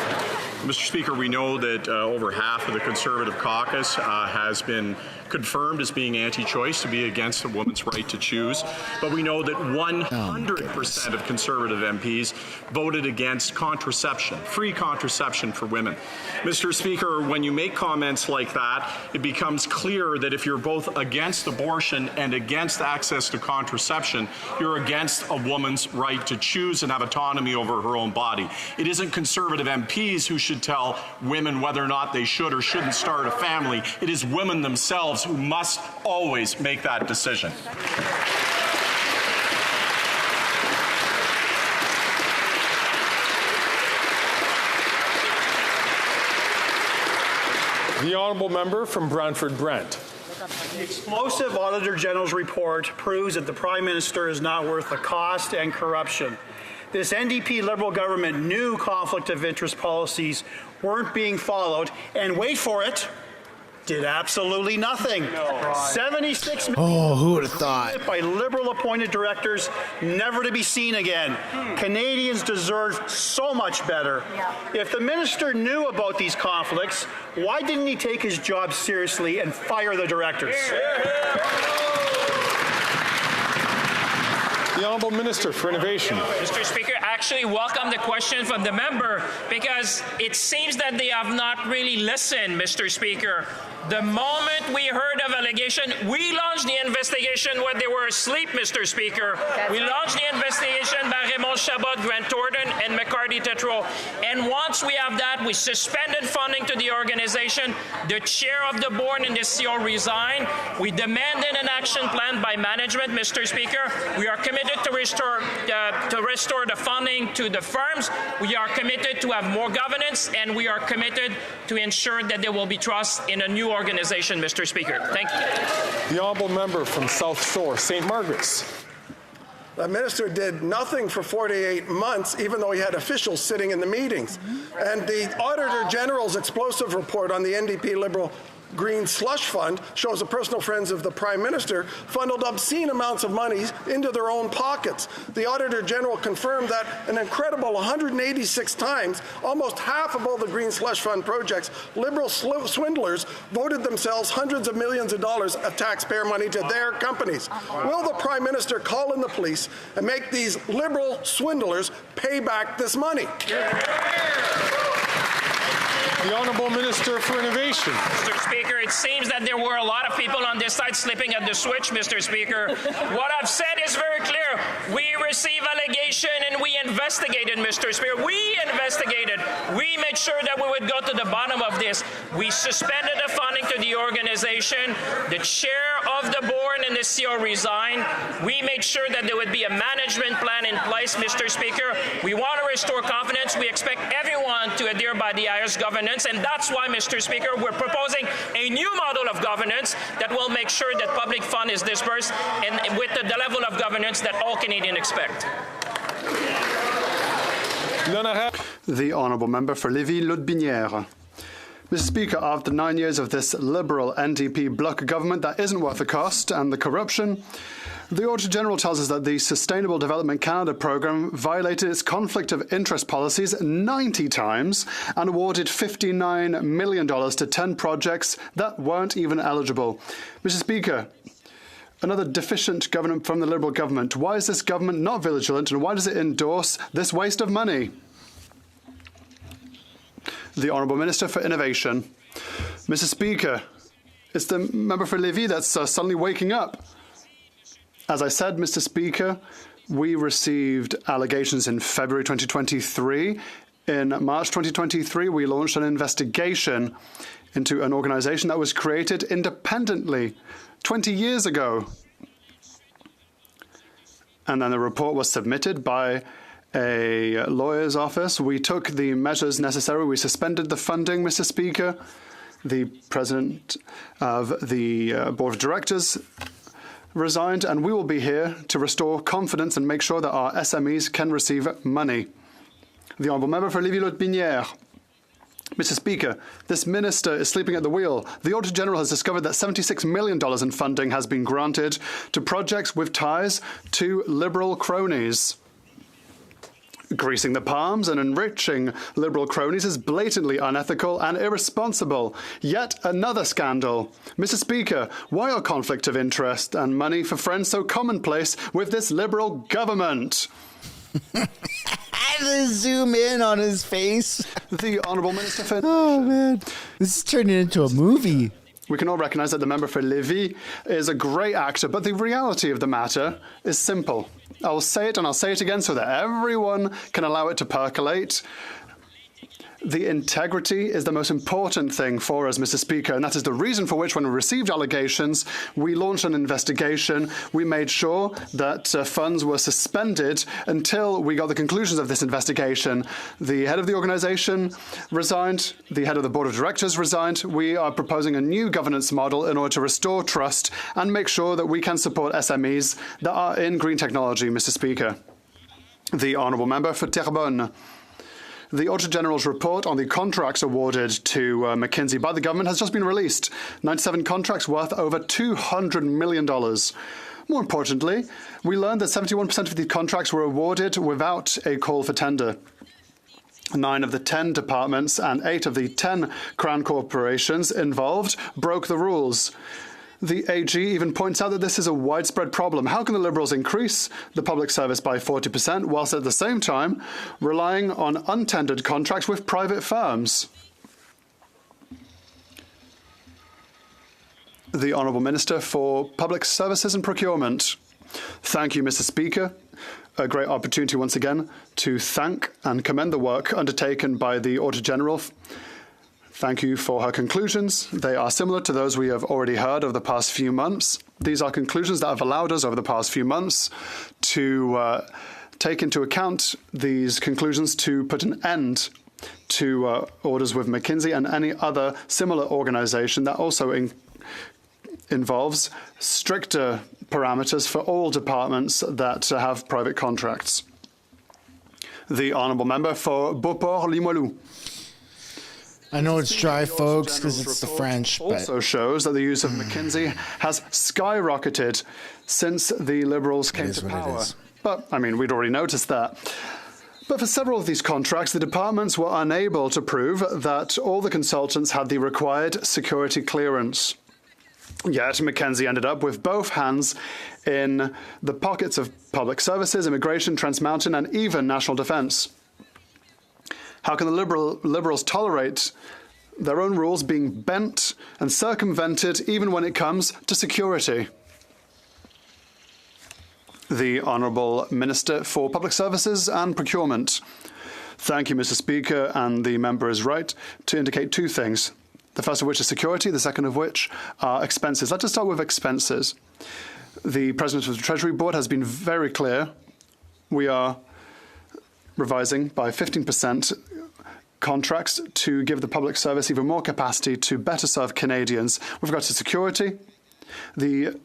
Mr. Speaker, we know that over half of the Conservative caucus has been confirmed as being anti-choice, to be against a woman's right to choose. But we know that 100% of Conservative MPs voted against contraception, free contraception for women. Mr. Speaker, when you make comments like that, it becomes clear that if you're both against abortion and against access to contraception, you're against a woman's right to choose and have autonomy over her own body. It isn't Conservative MPs who should tell women whether or not they should or shouldn't start a family. It is women themselves who must always make that decision. The honourable member from Brantford Brant. The explosive Auditor General's report proves that the Prime Minister is not worth the cost and corruption. This NDP Liberal government knew conflict of interest policies weren't being followed, and wait for it, did absolutely nothing. No. 76 million. Oh, who would have thought? By Liberal appointed directors, never to be seen again. Canadians deserve so much better. Yeah. If the minister knew about these conflicts, why didn't he take his job seriously and fire the directors? The Honourable Minister for Innovation. Mr. Speaker, I actually welcome the question from the member because it seems that they have not really listened, Mr. Speaker. The moment we heard of allegation, we launched the investigation when they were asleep, Mr. Speaker. We launched the investigation by Raymond Chabot, Grant Thornton, and McCarty Tetreault. And once we have that, we suspended funding to the organization. The chair of the board and the CEO resigned. We demanded an action plan by management, Mr. Speaker. We are committed to restore the funding to the firms. We are committed to have more governance, and we are committed to ensure that there will be trust in a new organization, Mr. Speaker. Thank you. The honourable member from South Shore, St. Margaret's. The minister did nothing for 48 months, even though he had officials sitting in the meetings. And the Auditor General's explosive report on the NDP Liberal Green Slush Fund shows the personal friends of the Prime Minister funneled obscene amounts of money into their own pockets. The Auditor General confirmed that an incredible 186 times, almost half of all the Green Slush Fund projects, Liberal swindlers voted themselves hundreds of millions of dollars of taxpayer money to their companies. Will the Prime Minister call in the police and make these Liberal swindlers pay back this money? The Honourable Minister for Innovation. Mr. Speaker, it seems that there were a lot of people on this side slipping at the switch, Mr. Speaker. What I've said is very clear. We received allegation and we investigated, Mr. Speaker. We investigated. We made sure that we would go to the bottom of this. We suspended the funding to the organization. The chair of the board and the CEO resigned. We made sure that there would be a management plan in place, Mr. Speaker. We want to restore confidence. We expect everyone to adhere by the highest governance. And that's why, Mr. Speaker, we're proposing a new model of governance that will make sure that public fund is dispersed and with the level of governance that all Canadians expect. The Honourable Member for Lévis-Lotbinière. Mr. Speaker, after 9 years of this Liberal NDP bloc government that isn't worth the cost and the corruption, the Auditor General tells us that the Sustainable Development Canada programme violated its conflict of interest policies 90 times and awarded $59 million to 10 projects that weren't even eligible. Mr. Speaker, another deficient government from the Liberal government. Why is this government not vigilant and why does it endorse this waste of money? The Honourable Minister for Innovation. Mr. Speaker, it's the member for Lévis that's suddenly waking up. As I said, Mr. Speaker, we received allegations in February 2023. In March 2023, we launched an investigation into an organisation that was created independently 20 years ago. And then the report was submitted by a lawyer's office. We took the measures necessary. We suspended the funding, Mr. Speaker. The president of the board of directors resigned, and we will be here to restore confidence and make sure that our SMEs can receive money. The Honourable Member for Lévis-Lotbinière. Mr. Speaker, this minister is sleeping at the wheel. The Auditor General has discovered that $76 million in funding has been granted to projects with ties to Liberal cronies. Greasing the palms and enriching Liberal cronies is blatantly unethical and irresponsible. Yet another scandal. Mr. Speaker, why are conflict of interest and money for friends so commonplace with this Liberal government? I had to zoom in on his face. The Honourable Minister for... Oh, man. This is turning into a movie. We can all recognise that the member for Lévis is a great actor, but the reality of the matter is simple. I will say it and I'll say it again so that everyone can allow it to percolate. The integrity is the most important thing for us, Mr. Speaker, and that is the reason for which, when we received allegations, we launched an investigation. We made sure that funds were suspended until we got the conclusions of this investigation. The head of the organisation resigned. The head of the board of directors resigned. We are proposing a new governance model in order to restore trust and make sure that we can support SMEs that are in green technology, Mr. Speaker. The Honourable Member for Terrebonne. The Auditor General's report on the contracts awarded to McKinsey by the government has just been released. 97 contracts worth over $200 million. More importantly, we learned that 71% of these contracts were awarded without a call for tender. 9 of the 10 departments and 8 of the 10 Crown corporations involved broke the rules. The AG even points out that this is a widespread problem. How can the Liberals increase the public service by 40% whilst at the same time relying on untendered contracts with private firms? The Honourable Minister for Public Services and Procurement. Thank you, Mr. Speaker. A great opportunity once again to thank and commend the work undertaken by the Auditor General. Thank you for her conclusions. They are similar to those we have already heard over the past few months. These are conclusions that have allowed us over the past few months to take into account these conclusions to put an end to orders with McKinsey and any other similar organisation that also involves stricter parameters for all departments that have private contracts. The Honourable Member for Beauport-Limoilou. I know it's dry, folks, because it's the French. Also shows that the use of McKinsey has skyrocketed since the Liberals came to power. But, I mean, we'd already noticed that. But for several of these contracts, the departments were unable to prove that all the consultants had the required security clearance. Yet McKinsey ended up with both hands in the pockets of public services, immigration, Trans Mountain, and even national defence. How can the Liberals tolerate their own rules being bent and circumvented even when it comes to security. The Honourable Minister for Public Services and Procurement. Thank you, Mr. Speaker, and the member is right to indicate two things. The first of which is security, the second of which are expenses. Let's just start with expenses. The President of the Treasury Board has been very clear. We are revising by 15% contracts to give the public service even more capacity to better serve Canadians. With regard to security, the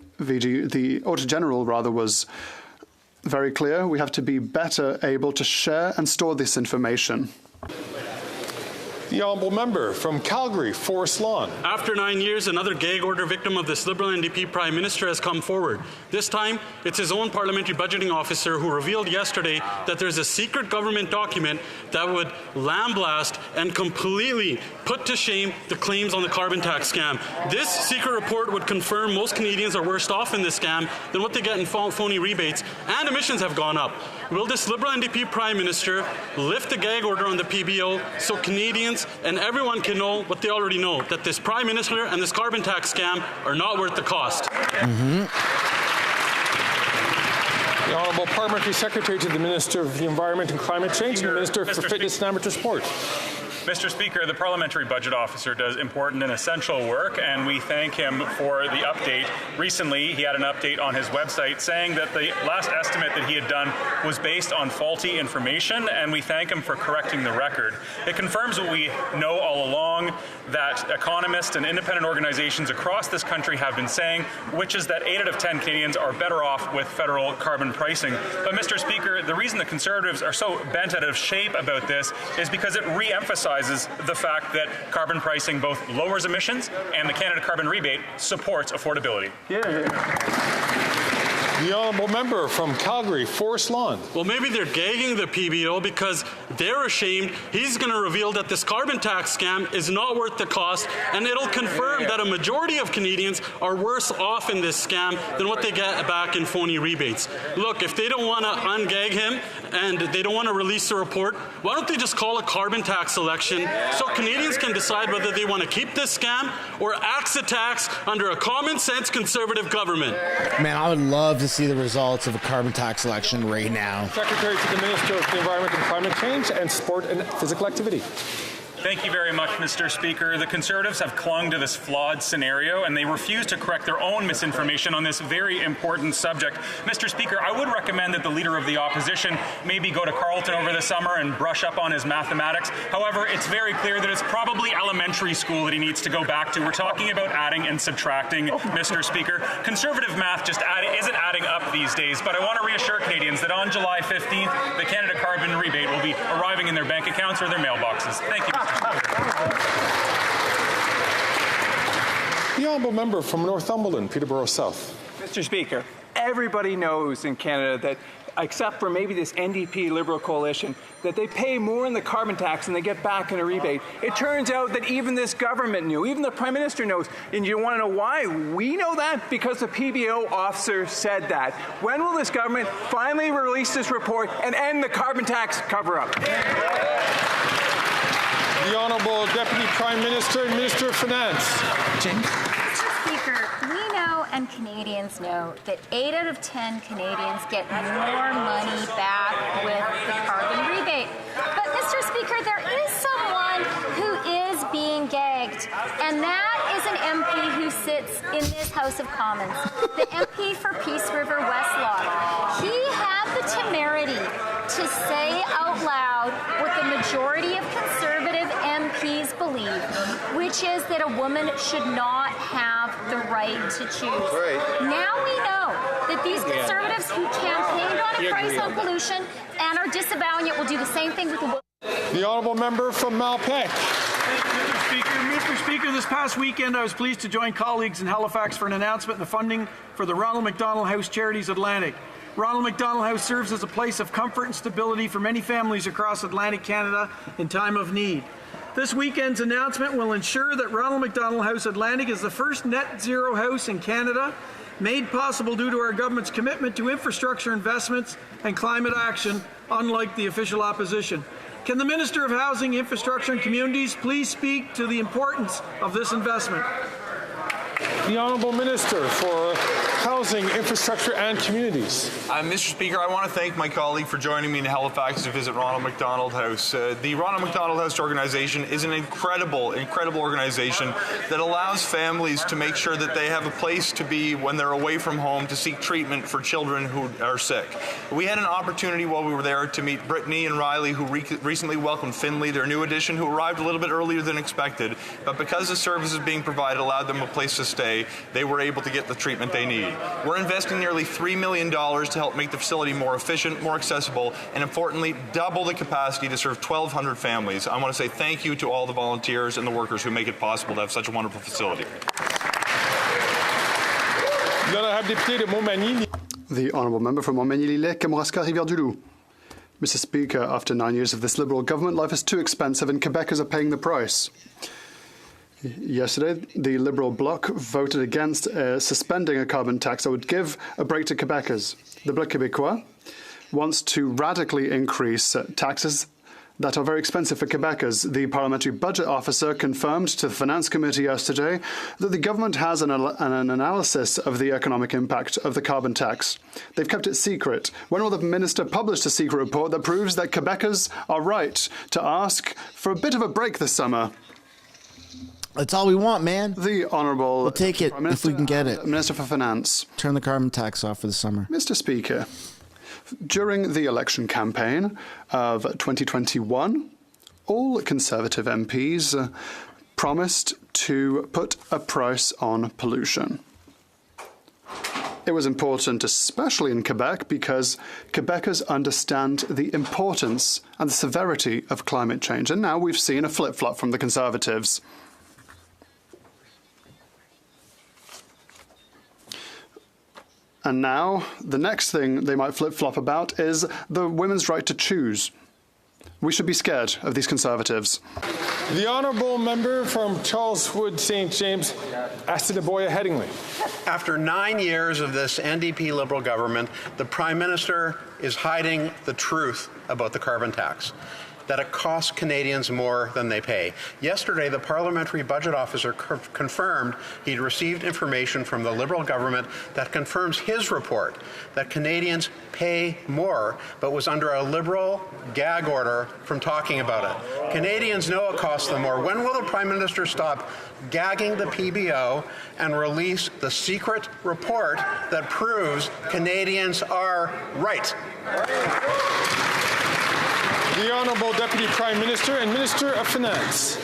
Auditor General was very clear. We have to be better able to share and store this information. The honourable member from Calgary, Forest Lawn. After 9 years, another gag order victim of this Liberal NDP Prime Minister has come forward. This time, it's his own parliamentary budgeting officer who revealed yesterday that there's a secret government document that would lambaste and completely put to shame the claims on the carbon tax scam. This secret report would confirm most Canadians are worse off in this scam than what they get in phony rebates, and emissions have gone up. Will this Liberal NDP Prime Minister lift the gag order on the PBO so Canadians and everyone can know what they already know, that this Prime Minister and this carbon tax scam are not worth the cost? The Honourable Parliamentary Secretary to the Minister of the Environment and Climate Change and the Minister for Fitness and Amateur Sport. Mr. Speaker, the Parliamentary Budget Officer does important and essential work, and we thank him for the update. Recently, he had an update on his website saying that the last estimate that he had done was based on faulty information, and we thank him for correcting the record. It confirms what we know all along, that economists and independent organizations across this country have been saying, which is that 8 out of 10 Canadians are better off with federal carbon pricing. But, Mr. Speaker, the reason the Conservatives are so bent out of shape about this is because it re-emphasizes the fact that carbon pricing both lowers emissions and the Canada Carbon Rebate supports affordability. The honourable member from Calgary, Forest Lawn. Well, maybe they're gagging the PBO because they're ashamed. He's going to reveal that this carbon tax scam is not worth the cost, and it'll confirm that a majority of Canadians are worse off in this scam than what they get back in phony rebates. Look, if they don't want to ungag him and they don't want to release the report, why don't they just call a carbon tax election so Canadians can decide whether they want to keep this scam or axe the tax under a common sense Conservative government? Man, I would love to see the results of a carbon tax election right now. Secretary to the Minister of the Environment and Climate Change and Sport and Physical Activity. Thank you very much, Mr. Speaker. The Conservatives have clung to this flawed scenario, and they refuse to correct their own misinformation on this very important subject. Mr. Speaker, I would recommend that the Leader of the Opposition maybe go to Carleton over the summer and brush up on his mathematics. However, it's very clear that it's probably elementary school that he needs to go back to. We're talking about adding and subtracting, Mr. Speaker. Conservative math just isn't adding up these days, but I want to reassure Canadians that on July 15th, the Canada Carbon Rebate will be arriving in their bank accounts or their mailboxes. Thank you, Mr. Speaker. The honourable member from Northumberland, Peterborough South. Mr. Speaker, everybody knows in Canada that, except for maybe this NDP Liberal coalition, that they pay more in the carbon tax than they get back in a rebate. It turns out that even this government knew, even the Prime Minister knows, and you want to know why? We know that because the PBO officer said that. When will this government finally release this report and end the carbon tax cover-up? The Honourable Deputy Prime Minister and Minister of Finance. Mr. Speaker, we know and Canadians know that 8 out of 10 Canadians get more money back with the carbon rebate. But, Mr. Speaker, there is someone who is being gagged, and that is an MP who sits in this House of Commons, the MP for Peace River Westlaw. He had the temerity to say out loud what the majority of Conservative MPs believe, which is that a woman should not have the right to choose. Now we know that these Conservatives who campaigned on a price on pollution and are disavowing it will do the same thing with the woman. The honourable member from Malpeque. Mr. Speaker, this past weekend I was pleased to join colleagues in Halifax for an announcement of the funding for the Ronald McDonald House Charities Atlantic. Ronald McDonald House serves as a place of comfort and stability for many families across Atlantic Canada in time of need. This weekend's announcement will ensure that Ronald McDonald House Atlantic is the first net zero house in Canada, made possible due to our government's commitment to infrastructure investments and climate action, unlike the official opposition. Can the Minister of Housing, Infrastructure and Communities please speak to the importance of this investment? The Honourable Minister for Housing, Infrastructure and Communities. Mr. Speaker, I want to thank my colleague for joining me in Halifax to visit Ronald McDonald House. The Ronald McDonald House organization is an incredible organization that allows families to make sure that they have a place to be when they're away from home to seek treatment for children who are sick. We had an opportunity while we were there to meet Brittany and Riley, who recently welcomed Finley, their new addition, who arrived a little bit earlier than expected. But because the services being provided allowed them a place to stay, they were able to get the treatment they need. We're investing nearly $3 million to help make the facility more efficient, more accessible, and importantly, double the capacity to serve 1,200 families. I want to say thank you to all the volunteers and the workers who make it possible to have such a wonderful facility. The Honourable Member from Montmagny-Lillet, Kamouraska, Rivière-du-Loup. Mr. Speaker, after 9 years of this Liberal government, life is too expensive and Quebecers are paying the price. Yesterday, the Liberal bloc voted against suspending a carbon tax that would give a break to Quebecers. The Bloc Québécois wants to radically increase taxes that are very expensive for Quebecers. The Parliamentary Budget Officer confirmed to the Finance Committee yesterday that the government has an analysis of the economic impact of the carbon tax. They've kept it secret. When will the Minister publish a secret report that proves that Quebecers are right to ask for a bit of a break this summer? That's all we want, man. The Honourable... We'll take it if we can get it. Minister for Finance. Turn the carbon tax off for the summer. Mr. Speaker, during the election campaign of 2021, all Conservative MPs promised to put a price on pollution. It was important, especially in Quebec, because Quebecers understand the importance and the severity of climate change. And now we've seen a flip-flop from the Conservatives. And now, the next thing they might flip-flop about is the women's right to choose. We should be scared of these Conservatives. The Honourable Member from Charleswood, St. James, Assiniboia, Headingley. After 9 years of this NDP Liberal government, the Prime Minister is hiding the truth about the carbon tax, that it costs Canadians more than they pay. Yesterday, the Parliamentary Budget Officer confirmed he'd received information from the Liberal government that confirms his report, that Canadians pay more, but was under a Liberal gag order from talking about it. Canadians know it costs them more. When will the Prime Minister stop gagging the PBO and release the secret report that proves Canadians are right? The Honourable Deputy Prime Minister and Minister of Finance.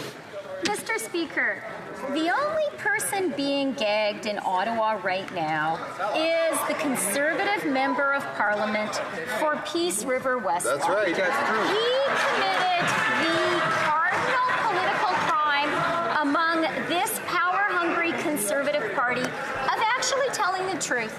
Mr. Speaker, the only person being gagged in Ottawa right now is the Conservative Member of Parliament for Peace River West. That's right. That's true. He committed the cardinal political crime among this power-hungry Conservative Party of actually telling the truth,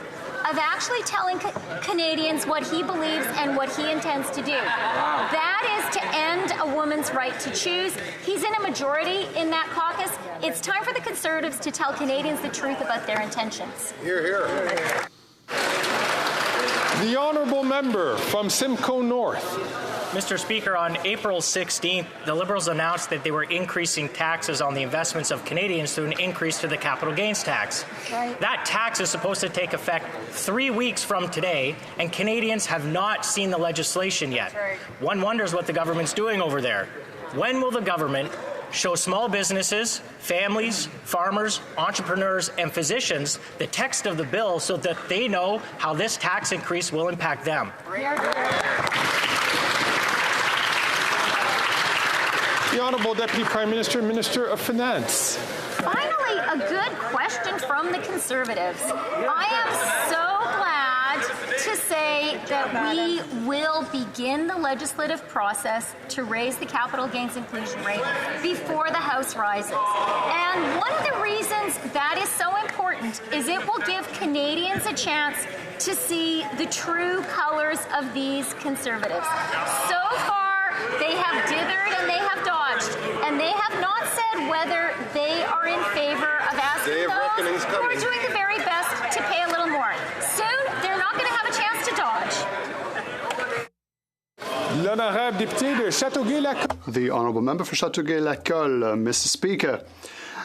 of actually telling Canadians what he believes and what he intends to do. That is to end a woman's right to choose. He's in a majority in that caucus. It's time for the Conservatives to tell Canadians the truth about their intentions. Hear, hear. The Honourable Member from Simcoe North. Mr. Speaker, on April 16th, the Liberals announced that they were increasing taxes on the investments of Canadians through an increase to the capital gains tax. Right. That tax is supposed to take effect 3 weeks from today, and Canadians have not seen the legislation yet. Right. One wonders what the government's doing over there. When will the government show small businesses, families, farmers, entrepreneurs, and physicians the text of the bill so that they know how this tax increase will impact them? The Honourable Deputy Prime Minister, Minister of Finance. Finally, a good question from the Conservatives. I am so glad to say that we will begin the legislative process to raise the capital gains inclusion rate before the House rises. And one of the reasons that is so important is it will give Canadians a chance to see the true colors of these Conservatives. So far, they have dithered and they have dodged, and they have not said whether they are in favor of asking those who are doing the very best to pay a little more. Soon, they're not going to have a chance to dodge. L'honorable The Honourable Member for Châteauguay-L'École, Mr. Speaker.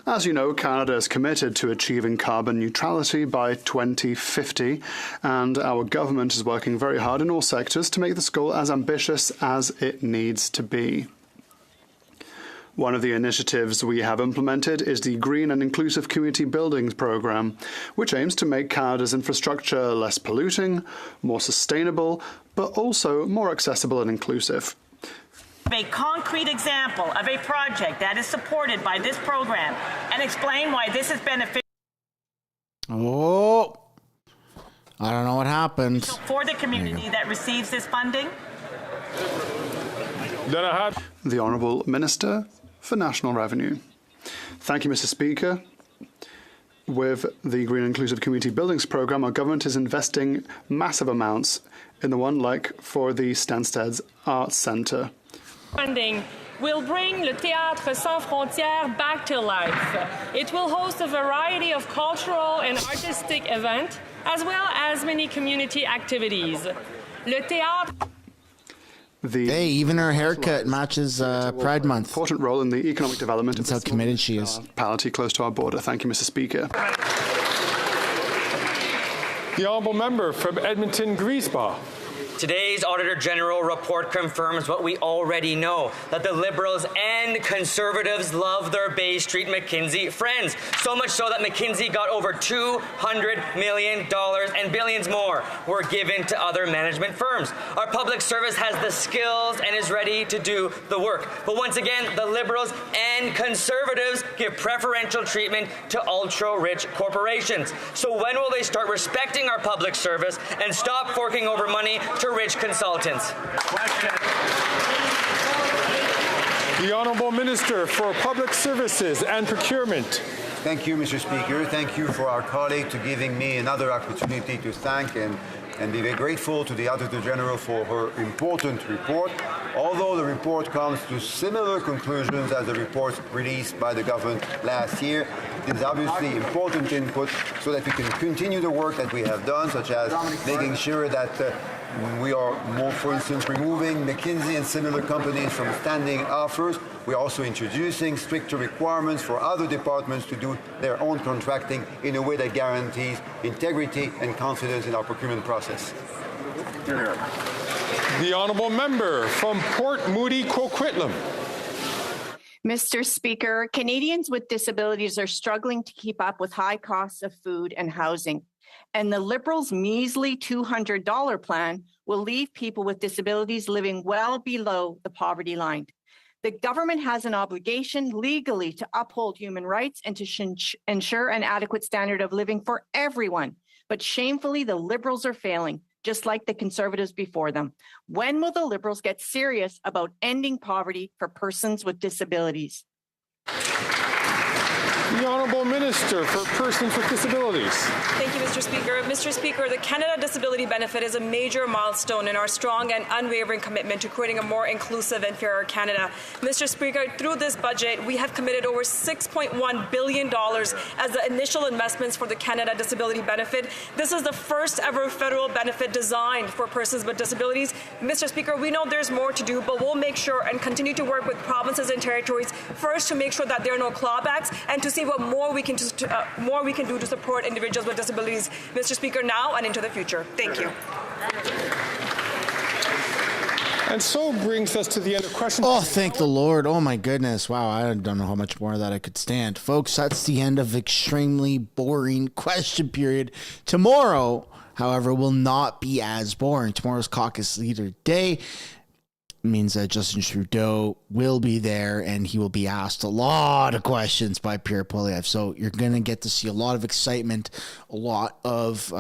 As you know, Canada is committed to achieving carbon neutrality by 2050, and our government is working very hard in all sectors to make this goal as ambitious as it needs to be. One of the initiatives we have implemented is the Green and Inclusive Community Buildings Programme, which aims to make Canada's infrastructure less polluting, more sustainable, but also more accessible and inclusive. A concrete example of a project that is supported by this program and explain why this is beneficial. Oh, I don't know what happened. For the community that receives this funding. The Honourable Minister for National Revenue. Thank you, Mr. Speaker. With the Green Inclusive Community Buildings Programme, our government is investing massive amounts in the one like for the Stanstead's Arts Centre. Funding will bring Le Théâtre Sans Frontières back to life. It will host a variety of cultural and artistic events, as well as many community activities. Le Théâtre... Hey, even her haircut matches Pride Month. Important role in the economic development. That's how committed she is. Municipality close to our border. Thank you, Mr. Speaker. The Honourable Member from Edmonton-Griesbach. Today's Auditor General report confirms what we already know, that the Liberals and Conservatives love their Bay Street McKinsey friends. So much so that McKinsey got over $200 million and billions more were given to other management firms. Our public service has the skills and is ready to do the work. But once again, the Liberals and Conservatives give preferential treatment to ultra-rich corporations. So when will they start respecting our public service and stop forking over money to rich consultants? The Honourable Minister for Public Services and Procurement. Thank you, Mr. Speaker. Thank you for our colleague to giving me another opportunity to thank and be very grateful to the Auditor General for her important report. Although the report comes to similar conclusions as the reports released by the government last year, it is obviously important input so that we can continue the work that we have done, such as making sure that we are more, for instance, removing McKinsey and similar companies from standing offers. We're also introducing stricter requirements for other departments to do their own contracting in a way that guarantees integrity and confidence in our procurement process. The Honourable Member from Port Moody Coquitlam. Mr. Speaker, Canadians with disabilities are struggling to keep up with high costs of food and housing. And the Liberals' measly $200 plan will leave people with disabilities living well below the poverty line. The government has an obligation legally to uphold human rights and to ensure an adequate standard of living for everyone. But shamefully, the Liberals are failing, just like the Conservatives before them. When will the Liberals get serious about ending poverty for persons with disabilities? The Honourable Minister for Persons with Disabilities. Thank you, Mr. Speaker. Mr. Speaker, the Canada Disability Benefit is a major milestone in our strong and unwavering commitment to creating a more inclusive and fairer Canada. Mr. Speaker, through this budget, we have committed over $6.1 billion as the initial investments for the Canada Disability Benefit. This is the first ever federal benefit designed for persons with disabilities. Mr. Speaker, we know there's more to do, but we'll make sure and continue to work with provinces and territories first to make sure that there are no clawbacks and to see what more we can do to support individuals with disabilities, Mr. Speaker, now and into the future. Thank you. And so brings us to the end of questions. Oh, thank the Lord. Oh, my goodness. Wow, I don't know how much more of that I could stand. Folks, that's the end of extremely boring question period. Tomorrow, however, will not be as boring. Tomorrow's caucus leader day. Means that Justin Trudeau will be there and he will be asked a lot of questions by Pierre Poilievre. So you're going to get to see a lot of excitement, a lot of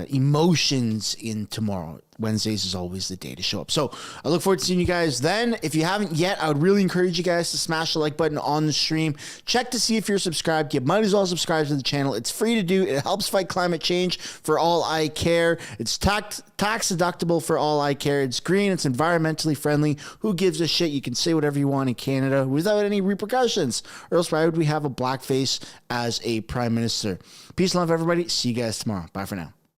emotions in tomorrow. Wednesdays is always the day to show up. So I look forward to seeing you guys then. If you haven't yet, I would really encourage you guys to smash the like button on the stream. Check to see if you're subscribed. You might as well subscribe to the channel. It's free to do. It helps fight climate change for all I care. It's tax deductible for all I care. It's green. It's environmentally friendly. Who gives a shit? You can say whatever you want in Canada without any repercussions. Or else why would we have a blackface as a prime minister? Peace and love, everybody. See you guys tomorrow. Bye for now.